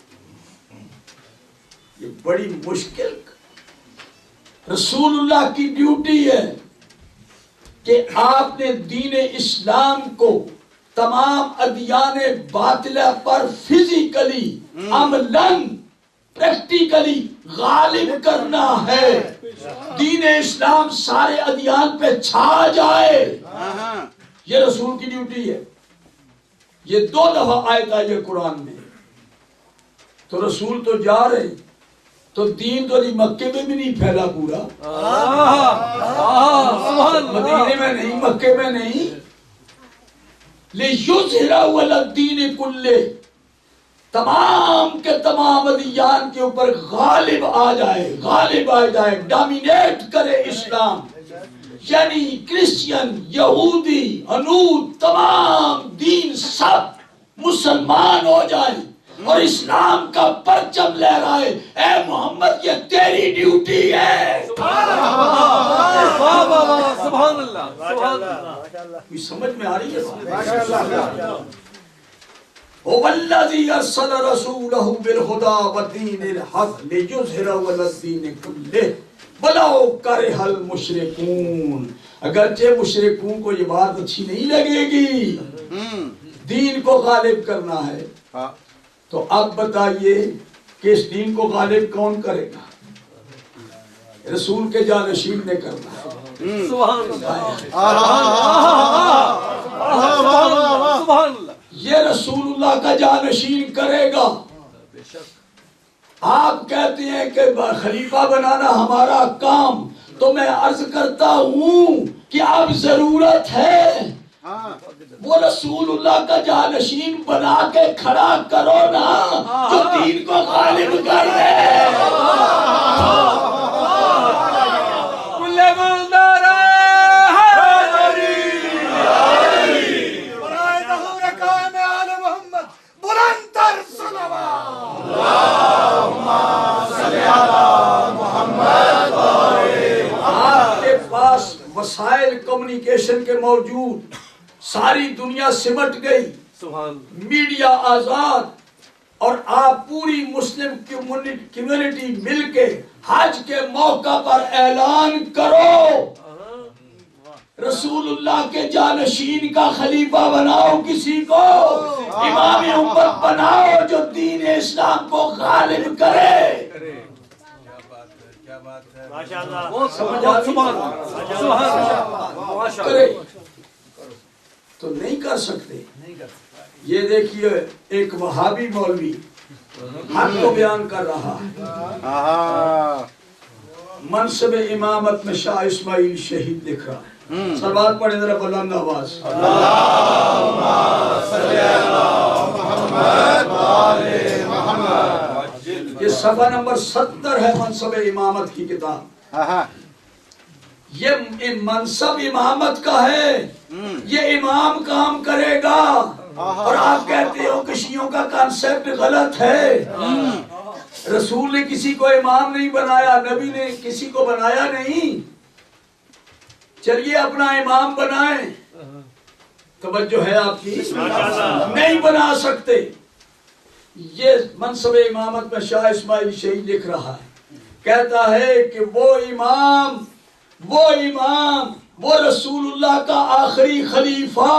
یہ بڑی مشکل، رسول اللہ کی ڈیوٹی ہے کہ آپ نے دین اسلام کو تمام ادیان باطلہ پر فزیکلی عملاً پریکٹیکلی غالب کرنا ہے. دین اسلام سارے ادیان پہ چھا جائے، یہ رسول کی ڈیوٹی ہے. یہ 2 دفعہ آیت آئی ہے قرآن میں. تو رسول تو جا رہے، تو دین تو مکے میں بھی نہیں پھیلا پورا، مدینے میں نہیں، مکے میں نہیں. لِيُظْهِرَهُ عَلَى الدِّينِ كُلِّهِ، تمام کے تمام ادیان کے اوپر غالب آ جائے، ڈومینیٹ کرے اسلام. یعنی کرسچین، یہودی، ہنود، تمام دین سب مسلمان ہو جائیں اور اسلام کا پرچم لہرائے. اے محمد یہ تیری ڈیوٹی ہے. سبحان اللہ. سمجھ میں آ رہی ہے؟ وَالَّذِي أَرْسَلَ رَسُولَهُ بِالْهُدَى وَدِينِ الْحَقِّ لِيُظْهِرَهُ عَلَى الدِّينِ كُلِّهِ وَلَوْ كَرِهَ الْمُشْرِكُونَ. اگرچہ مشرکوں کو یہ بات اچھی نہیں لگے گی، دین کو غالب کرنا ہے. تو اب بتائیے کہ اس دین کو غالب کون کرے گا؟ رسول کے جانشین نے کرنا ہے. سبحان اللہ. سبحان اللہ. یہ رسول اللہ کا جانشین کرے گا. آپ کہتے ہیں کہ خلیفہ بنانا ہمارا کام، تو میں عرض کرتا ہوں کہ اب ضرورت ہے وہ رسول اللہ کا جانشین بنا کے کھڑا کرو نا، جو دین کو غالب کر دے. وسائل کمیونیکیشن کے موجود، ساری دنیا سمٹ گئی، میڈیا آزاد، اور آپ پوری مسلم کمیونٹی مل کے حج کے موقع پر اعلان کرو رسول اللہ کے جانشین کا خلیفہ بناؤ، کسی کو امام امت بناؤ جو دین اسلام کو غالب کرے. تو نہیں کر سکتے. یہ دیکھیے ایک وہابی مولوی حق کو بیان کر رہا ہے، منصب امامت میں شاہ اسماعیل شہید لکھ رہا ہے. صلوات پڑھیں ذرا بلند آواز. اللہم صلی علی محمد و آل محمد. یہ صفحہ نمبر 70 ہے منصب امامت کی کتاب. یہ منصب امامت کا ہے، یہ امام کام کرے گا. اور آپ کہتے ہو کہ شیعوں کا کانسیپٹ غلط ہے. رسول نے کسی کو امام نہیں بنایا، نبی نے کسی کو بنایا نہیں. چلیے اپنا امام بنائیں. توجہ ہے آپ کی؟ نہیں بنا سکتے. یہ منصب امامت میں شاہ اسماعیل شہید لکھ رہا ہے، کہتا ہے کہ وہ امام، وہ رسول اللہ کا آخری خلیفہ،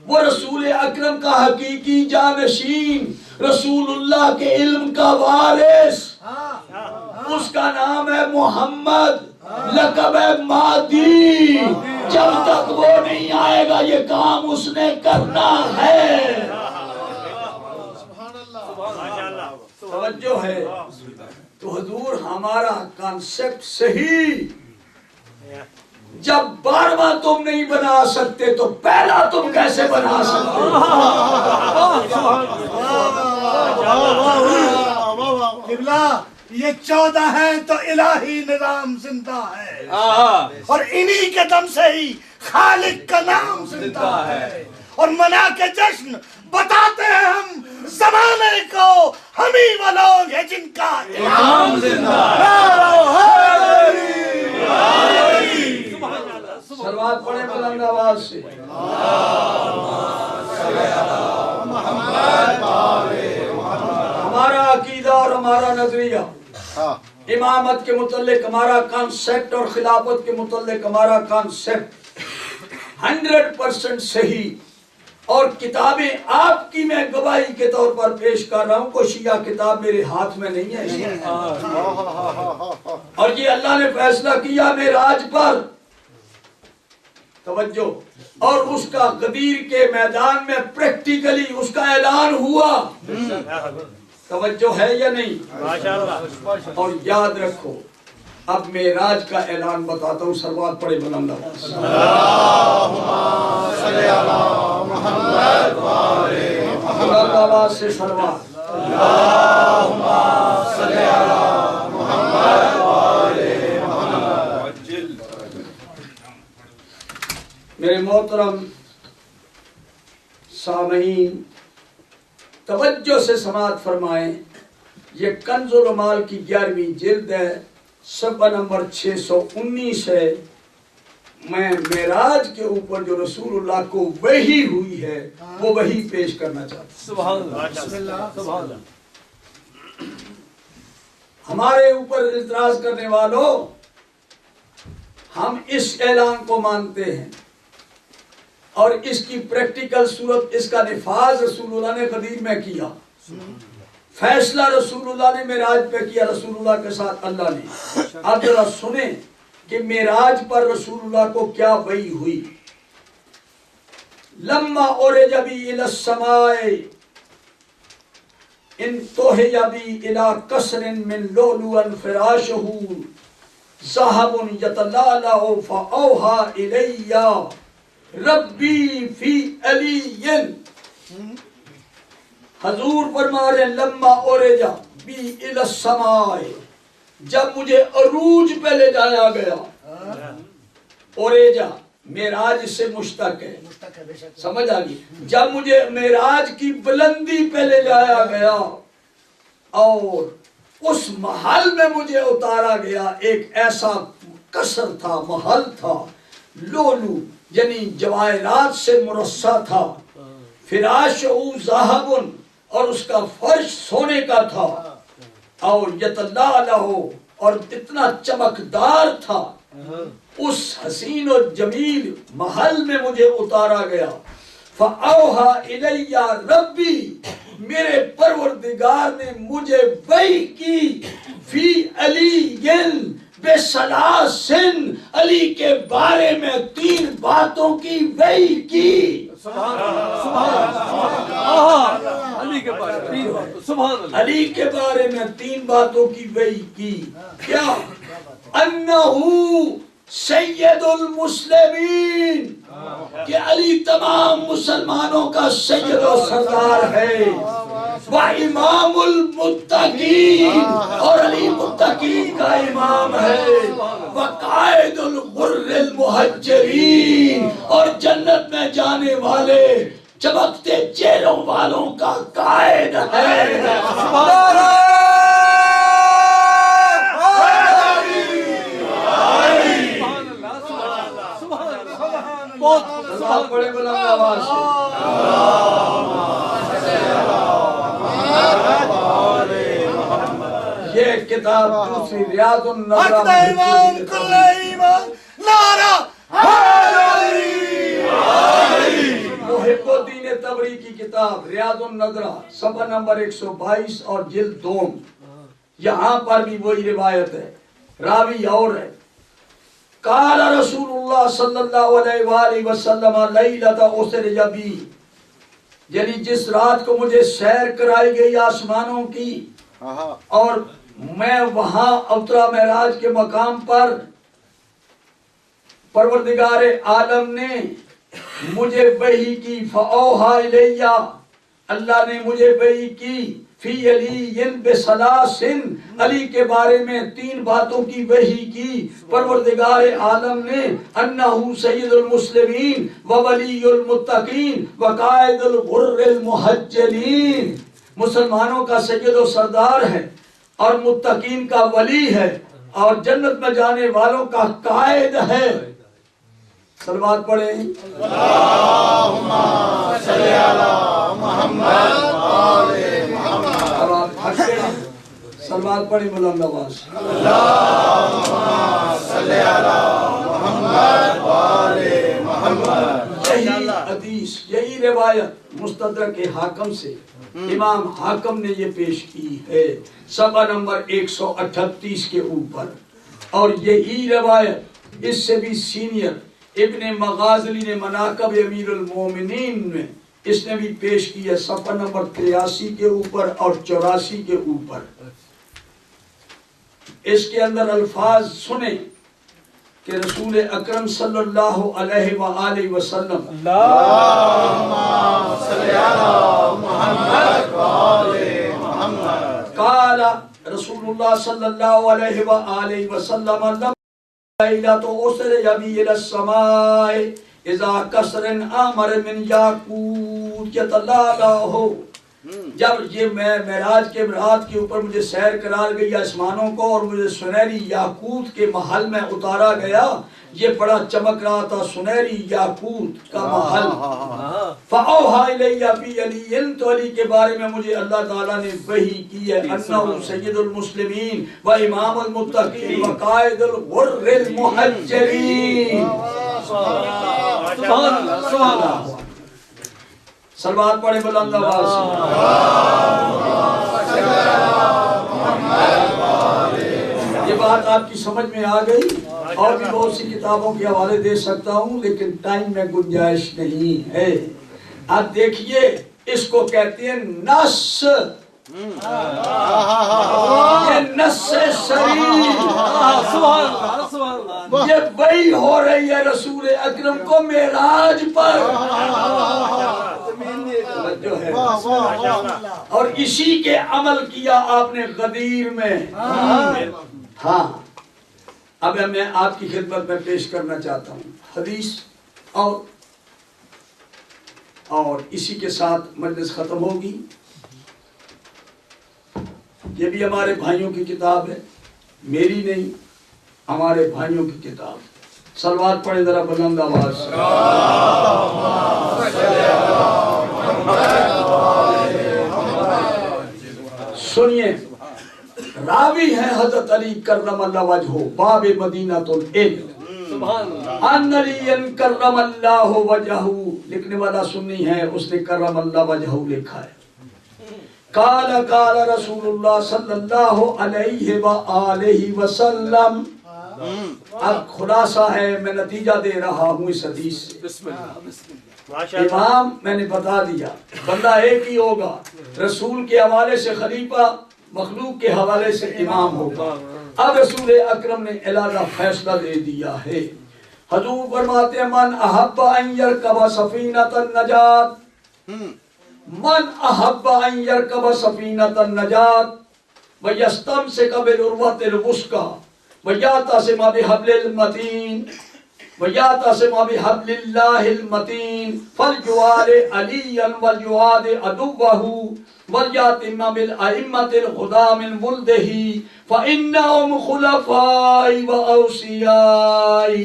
وہ رسول اکرم کا حقیقی جانشین، رسول اللہ کے علم کا وارث، اس کا نام ہے محمد، لقب ہے مہدی. جب تک وہ نہیں آئے گا یہ کام اس نے کرنا ہے. توجہ ہے؟ تو حضور ہمارا کانسیپٹ صحیح. جب 12واں تم نہیں بنا سکتے تو پہلا تم کیسے بنا سکتے؟ قبلہ یہ 14 ہے تو الہی نظام زندہ ہے، اور انہی کے دم سے ہی خالق کا نام زندہ ہے. اور منا کے جشن بتاتے ہیں ہم زمانے کو، ہم ہی وہ لوگ ہیں جن کا امام زندہ ہے. صلوات پڑھیں بلند آواز سے. ہمارا عقیدہ اور ہمارا نظریہ امامت کے متعلق، ہمارا کانسیپٹ اور خلافت کے متعلق ہمارا کانسیپٹ 100% صحیح اور کتابیں آپ کی میں گواہی کے طور پر پیش کر رہا ہوں، کوئی شیعہ کتاب میرے ہاتھ میں نہیں ہے، اور یہ اللہ نے فیصلہ کیا معراج پر، توجہ، اور اس کا غدیر کے میدان میں پریکٹیکلی اس کا اعلان ہوا، توجہ ہے یا نہیں؟ اور یاد رکھو اب معراج کا اعلان بتاتا ہوں، صلوات پڑھے بلند آواز، بلند آواز سے صلوات، میرے محترم سامعین توجہ سے سماعت فرمائیں، یہ کنز العمال کی 11ویں جلد ہے، صفحہ نمبر 619 ہے۔ میں معراج کے اوپر جو رسول اللہ کو وحی ہوئی ہے وہ وحی پیش کرنا چاہتا ہوں۔ سبحان اللہ، سبحان اللہ۔ ہمارے اوپر اعتراض کرنے والوں، ہم اس اعلان کو مانتے ہیں اور اس کی پریکٹیکل صورت، اس کا نفاذ رسول اللہ نے غدیر میں کیا، فیصلہ رسول اللہ نے معراج پہ کیا، رسول اللہ کے ساتھ اللہ نے۔ اب ذرا سنیں کہ معراج پر رسول اللہ کو کیا وحی ہوئی۔ لما عرج بی الی السماء انتہی بی الی قصر من لؤلؤ فراشہ ذہب یتلالع فاوحی الی ربی فی علی۔ حضور فرما رہے ہیں لما عرج بی الی السماء، جب مجھے عروج پہ لے جایا گیا، عرجہ معراج سے مشتق ہے، سمجھ آگئی، جب مجھے معراج کی بلندی پہ لے جایا گیا اور اس محل میں مجھے اتارا گیا، ایک ایسا قصر تھا، محل تھا، لولو یعنی جواہرات سے مرصع تھا، فراش او ذہبن، اور اس کا فرش سونے کا تھا، اور یتلالہ، اور اتنا چمکدار تھا، اس حسین و جمیل محل میں مجھے اتارا گیا۔ فاوحی الی ربی، میرے پروردگار نے مجھے وحی کی، فی علی بثلاثن، علی کے بارے میں 3 باتوں کی وحی کی۔ سبحان اللہ، علی کے بارے میں 3 باتیں، سبحان اللہ، علی کے بارے میں 3 باتوں کی وحی کی۔ کیا؟ انہو سید المسلمین، کہ علی تمام مسلمانوں کا سید و سردار ہے، وامام المتقین، اور علی متقین کا امام ہے، وقائد الغر المحجرین، اور جنت میں جانے والے چمکتے چہروں والوں کا قائد ہے۔ بڑے بلند آواز سے یہ کتاب دوسری ریاض النظر محب الدین تبری کی کتاب ریاض النظر، صفحہ نمبر 122 اور جلد 2، یہاں پر بھی وہی روایت ہے، راوی اور ہے۔ قال رسول اللہ صلی اللہ علیہ وآلہ وسلم لیلۃ اسرج بی، یعنی جس رات کو مجھے سیر کرائی گئی آسمانوں کی اور میں وہاں اترا معراج کے مقام پر، پروردگار عالم نے مجھے وحی کی، فاوحی الی، اللہ نے مجھے وحی کی، فی علی بثلاثن، علی کے بارے میں 3 باتوں کی وحی کی، پروردگار عالم نے، انہو سید المسلمین وولی المتقین وقائد الغر المحجلین، مسلمانوں کا سید و سردار ہے اور متقین کا ولی ہے اور جنت میں جانے والوں کا قائد ہے۔ صلوات پڑھیں، اللہم صلی علی محمد وآلِ محمد۔ اب آپ تھک گئے ہیں، صلوات پڑھیں بلند آواز سے، اللہم صلی علی محمد وآلِ محمد۔ یہی حدیث، یہی روایت مستدرک حاکم سے امام حاکم نے یہ پیش کی ہے صفحہ نمبر 138 کے اوپر، اور یہی روایت اس سے بھی سینئر ابن مغازلی نے مناقب امیر المومنین میں اس نے بھی پیش کی ہے صفحہ نمبر 83 کے اوپر اور 84 کے اوپر۔ اس کے اندر الفاظ سنیں کہ رسول اکرم صلی اللہ علیہ وآلہ وسلم قال رسول اللہ صلی اللہ علیہ وآلہ وسلم لیلۃ اسر یبی الی السماء اذا کسر آمر من یاقوت یتلالاہ۔ جب یہ میں معراج کے رات کے اوپر مجھے سیر کرا گئی آسمانوں کو اور مجھے سنہری یاقوت کے محل میں اتارا گیا، یہ بڑا چمک رہا تھا سنہری یاقوت کا محل۔ فاوحا الی فی علی، تو علی کے بارے میں مجھے اللہ تعالیٰ نے وحی کی ہے انہ سید المسلمین و امام المتقین و قائد الغر المحجلین۔ سبحان اللہ، سبحان اللہ۔ صلوات پڑھیں بلند آواز سے۔ یہ بات آپ کی سمجھ میں آ گئی، اور بھی بہت سی کتابوں کے حوالے دے سکتا ہوں لیکن ٹائم میں گنجائش نہیں ہے۔ آپ دیکھیے اس کو کہتے ہیں نص، یہ نص شریف، یہ وحی ہو رہی ہے رسول اکرم کو معراج پر، اور اسی کے عمل کیا آپ نے غدیر میں۔ ہاں اب میں آپ کی خدمت میں پیش کرنا چاہتا ہوں حدیث، اور اسی کے ساتھ مجلس ختم ہوگی۔ یہ بھی ہمارے بھائیوں کی کتاب ہے، میری نہیں، ہمارے بھائیوں کی کتاب۔ صلوات پڑھیں ذرا بلند آواز سے۔ سنیے، راوی ہے حضرت علی کرم اللہ وجہہ، باب مدینۃ العلم، ان علی کرم اللہ وجہہ، لکھنے والا سنی ہے، اس نے کرم اللہ وجہہ لکھا ہے۔ قال قال رسول اللہ صلی اللہ علیہ وآلہ وسلم۔ اب خلاصہ ہے، میں نتیجہ دے رہا ہوں اس حدیث سے۔ امام میں نے بتا دیا، بندہ ایک ہی ہوگا، رسول کے حوالے سے خلیفہ، مخلوق کے حوالے سے امام ہوگا۔ اب رسول اکرم نے علیحدہ فیصلہ دے دیا ہے۔ حضور فرماتے ہیں من احب ان یرکب سفینۃ النجات، من احب ان یرکب سفینۃ النجات ویستمسک بالعروۃ الوثقی ویعتصم بحبل المتین ویعتصم بحبل اللہ المتین فلیوال علیا ولیعاد عدوہ ولیعتم بالائمۃ الہدی من ولدہ فانہم خلفائی واوصیائی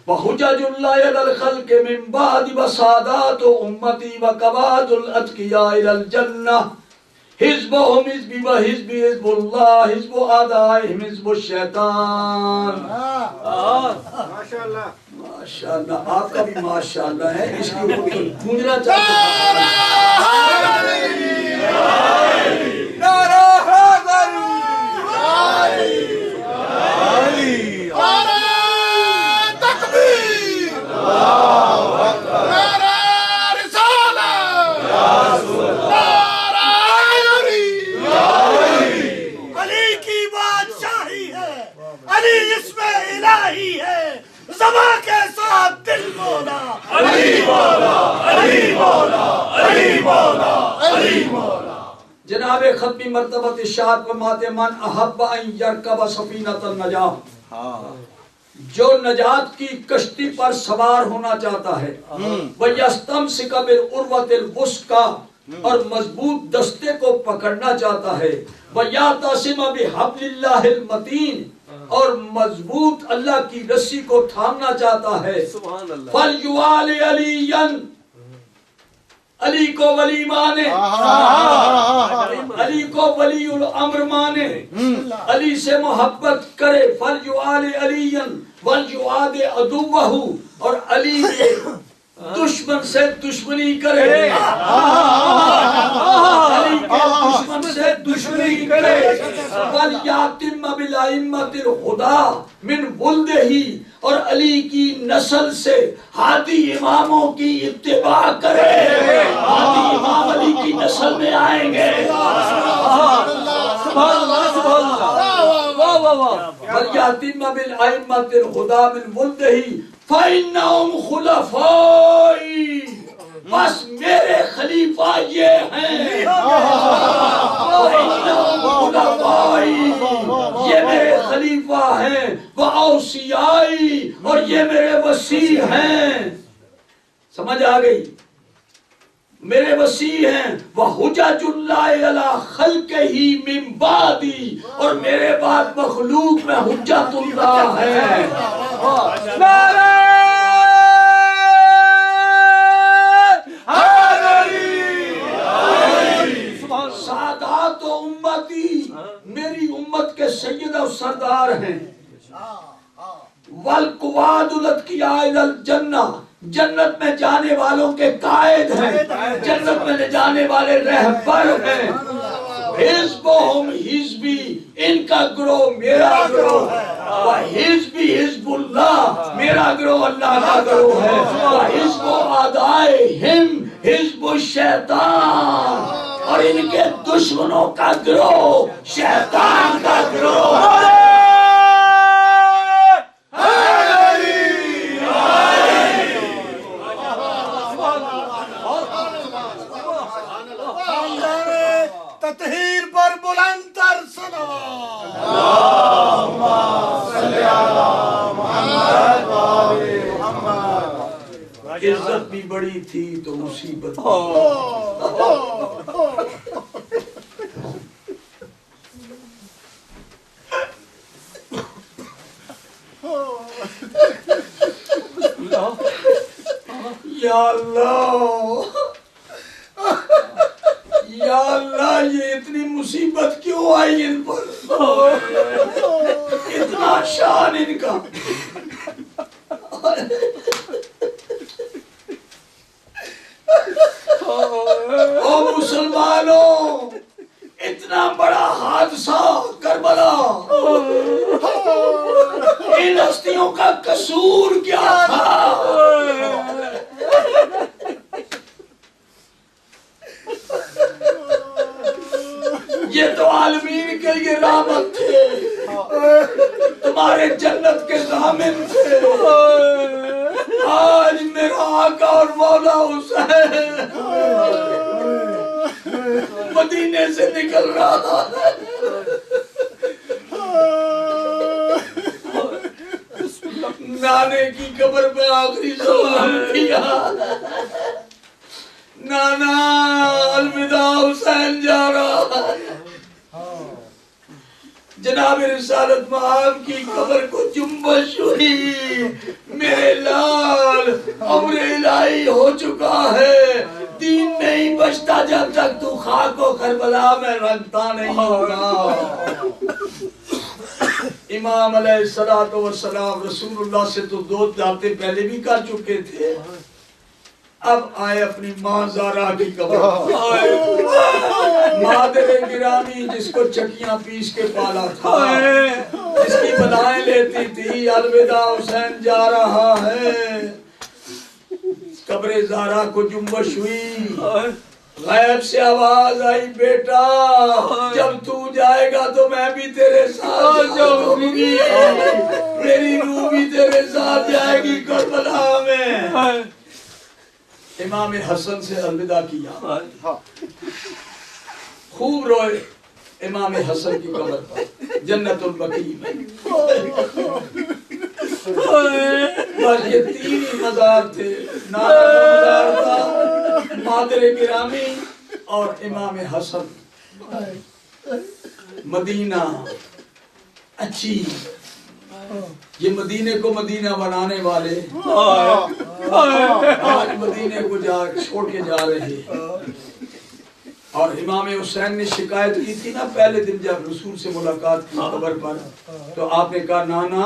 وحجج اللہ علی الخلق من بعد وسادات امتی وقواد الاتقیاء الی الجنہ حزبہم حزبی وحزبی حزب اللہ حزب اعدائہم حزب الشیطان۔ ماشاءاللہ ماشاءاللہ، آپ کا بھی ماشاءاللہ ہے، اس کی اوپر گونجنا چاہتے زباں کے ساتھ دل مولا علی مولا علی مولا علی مولا علی مولا۔ جناب ختمی مرتبہ ارشاد فرماتے من احب ان یرکب سفینۃ النجات، جو نجات کی کشتی پر سوار ہونا چاہتا ہے، ویستمسک بالعروۃ الوثقی، اور مضبوط دستے کو پکڑنا چاہتا ہے، ویعتصم بحبل اللہ المتین، اور مضبوط اللہ کی رسی کو تھامنا چاہتا ہے، فلیوال علیٰ، علی کو ولی مانے، علی کو ولی الامر مانے، علی سے محبت کرے، فلیوال علیٰ ولیعاد عدوہ، اور علی کے دشمن سے دشمنی کرے، علی کے دشمن سے دشمنی کرے، وَلْيَأْتِمَّ بِالْأَئِمَّةِ الْهُدَى مِنْ وُلْدِهِ، اور علی کی نسل سے ہادی اماموں کی اتباع کرے، ہادی امام علی کی نسل میں آئیں گے۔ سبحان اللہ سبحان اللہ، واہ واہ واہ۔ وَلْيَأْتِمَّ بِالْأَئِمَّةِ الْهُدَى مِنْ وُلْدِهِ فَإِنَّهُمْ خُلَفَائِي، بس میرے خلیفہ یہ ہیں، فَإِنَّهُمْ خُلَفَائِي، یہ میرے خلیفہ ہیں، وَأَوْصِيَائِي، اور یہ میرے وصی ہیں۔ سمجھ آ گئی؟ میرے وصی ہیں، وَحُجَجُ اللَّهِ عَلَىٰ خَلْقِهِ مِن بَعْدِي، اور میرے بعد مخلوق میں حجت اللہ ہے۔ نعرہ سادات و امتی، میری امت کے سید و سردار ہیں۔ والقواد الاتقیاء الی الجنہ، جنت میں جانے والوں کے قائد ہیں، جنت میں لے جانے والے رہبر ہیں۔ حزبہم حزبی، ان کا گروہ میرا گروہ ہے، وحزبی حزب اللہ، میرا گروہ اللہ کا گروہ ہے، وحزب اعدائہم حزب الشیطان، اور ان کے دشمنوں کا گروہ شیطان کا گروہ ہے۔ تطہیر پر بلند تر صلوات۔ عزت بھی بڑی تھی تو مصیبت بھی۔ یا اللہ یا اللہ، یہ اتنی مصیبت کیوں آئی ان پر، اتنا شان ان کا۔ او مسلمانوں، اتنا بڑا حادثہ کربلا، ان ہستیوں کا قصور کیا تھا؟ یہ تو عالمین کے لیے رحمت تھے، تمہارے جنت کے ضامن تھے۔ آج میرا آقا اور مولا حسین مدینے سے نکل رہا ہے، نانے کی قبر پہ آخری سلام کیا، نانا الوداع حسین جا رہا ہے۔ جناب رسالت مآب کی قبر کو جنبش ہوئی، میرے لال عمر الہی ہو چکا ہے، دین نہیں بچتا جب تک تو خاک و کربلا میں رنگتا نہیں ہوگا۔ امام علیہ السلام رسول اللہ سے تو 2 دعوتیں پہلے بھی کر چکے تھے، اب آئے اپنی ماں زہرا کی قبر، مادر گرامی جس کو چکیاں پیس کے پالا تھا، جس کی بلائیں لیتی تھی، الوداع حسین جا رہا ہے۔ قبر زہرا کو جنبش ہوئی، غیب سے آواز آئی، بیٹا جب تو جائے گا تو میں بھی تیرے ساتھ جاؤں گی، میری روح بھی تیرے ساتھ جائے گی کربلا میں۔ امام حسن سے الوداع کیا، خوب روئے امام حسن کی قبر پر جنت البقیع میں۔ بس یہ 3 ہی مزار تھے، نانا کا مزار تھا، مادر گرامی اور امام حسن۔ مدینہ اچھی، یہ مدینے کو مدینہ بنانے والے آج مدینے کو چھوڑ کے جا رہے ہیں۔ اور امام حسین نے شکایت کی تھی نا پہلے دن جب رسول سے ملاقات کی قبر پر، تو آپ نے کہا نانا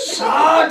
60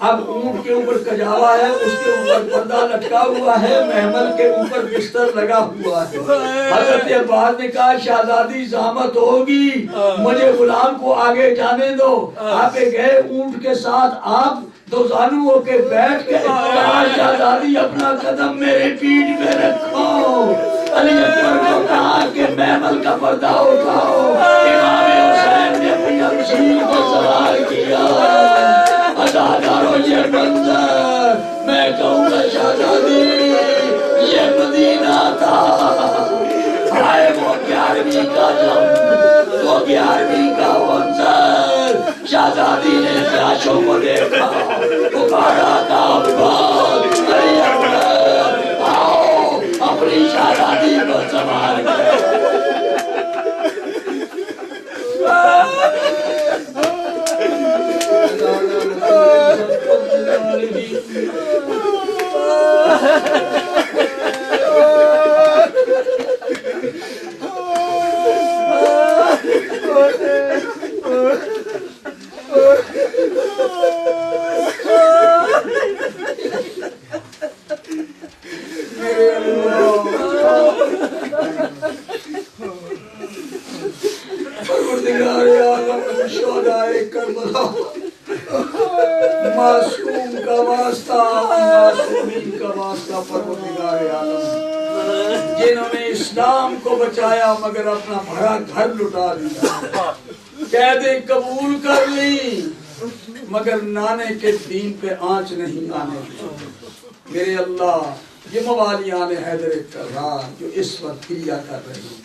اب اونٹ کے اوپر کجاوا ہے، اس کے اوپر پردہ لٹکا ہوا ہے، محمل کے اوپر بستر لگا ہوا ہے۔ حضرت عباس نے کہا شہزادی زحمت ہوگی، مجھے غلام کو آگے جانے دو۔ آپ گئے اونٹ کے ساتھ، آپ دو زانو ہو کے بیٹھ کے کہا شہزادی اپنا قدم میرے پیٹھ پہ رکھو۔ علی اکبر کو کہا کہ محمل کا پردہ اٹھاؤ۔ امام حسین نے اپنی امشیر کو سوار کیا۔ ادادارو یہ منظر میں کہوں گا شہزادی یہ مدینہ تھا۔ آئے وہ 11ویں کا جم، وہ 11ویں کا منظر۔ شہزادی نے لاشوں کو دیکھا، پکارا کا عباس، علی اکبر آؤ اپنی شہزادی کو سوار کرو۔ پروردگار عالم شہدائے کربلا معصوم کا واسطہ، معصومین کا واسطہ پروردگار عالم، جنہوں نے اسلام کو بچایا مگر اپنا بھرا گھر لٹا دیا، قیدیں قبول کر لی مگر نانے کے دین پہ آنچ نہیں آنے دی۔ میرے اللہ یہ موالیان حیدر کرار جو اس وقت کریا کر رہی ہیں،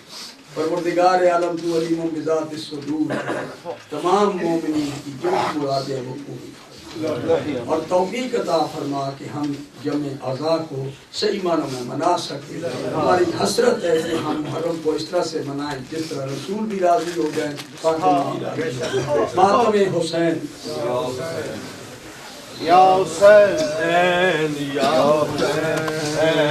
پروردگار عالم تو علیم بذات الصدور، تمام مومنین کی جو مرادیں وہ پوری کر اور توفیق عطا فرما کہ ہم جمع اعضاء کو صحیح معنوں میں منا سکیں۔ ہماری حسرت ہے کہ ہم محرم کو اس طرح سے منائیں جس طرح رسول بھی راضی ہو جائیں، فاطمہ بھی راضی ہو جائیں۔ ماتم حسین یا حسین یا حسین۔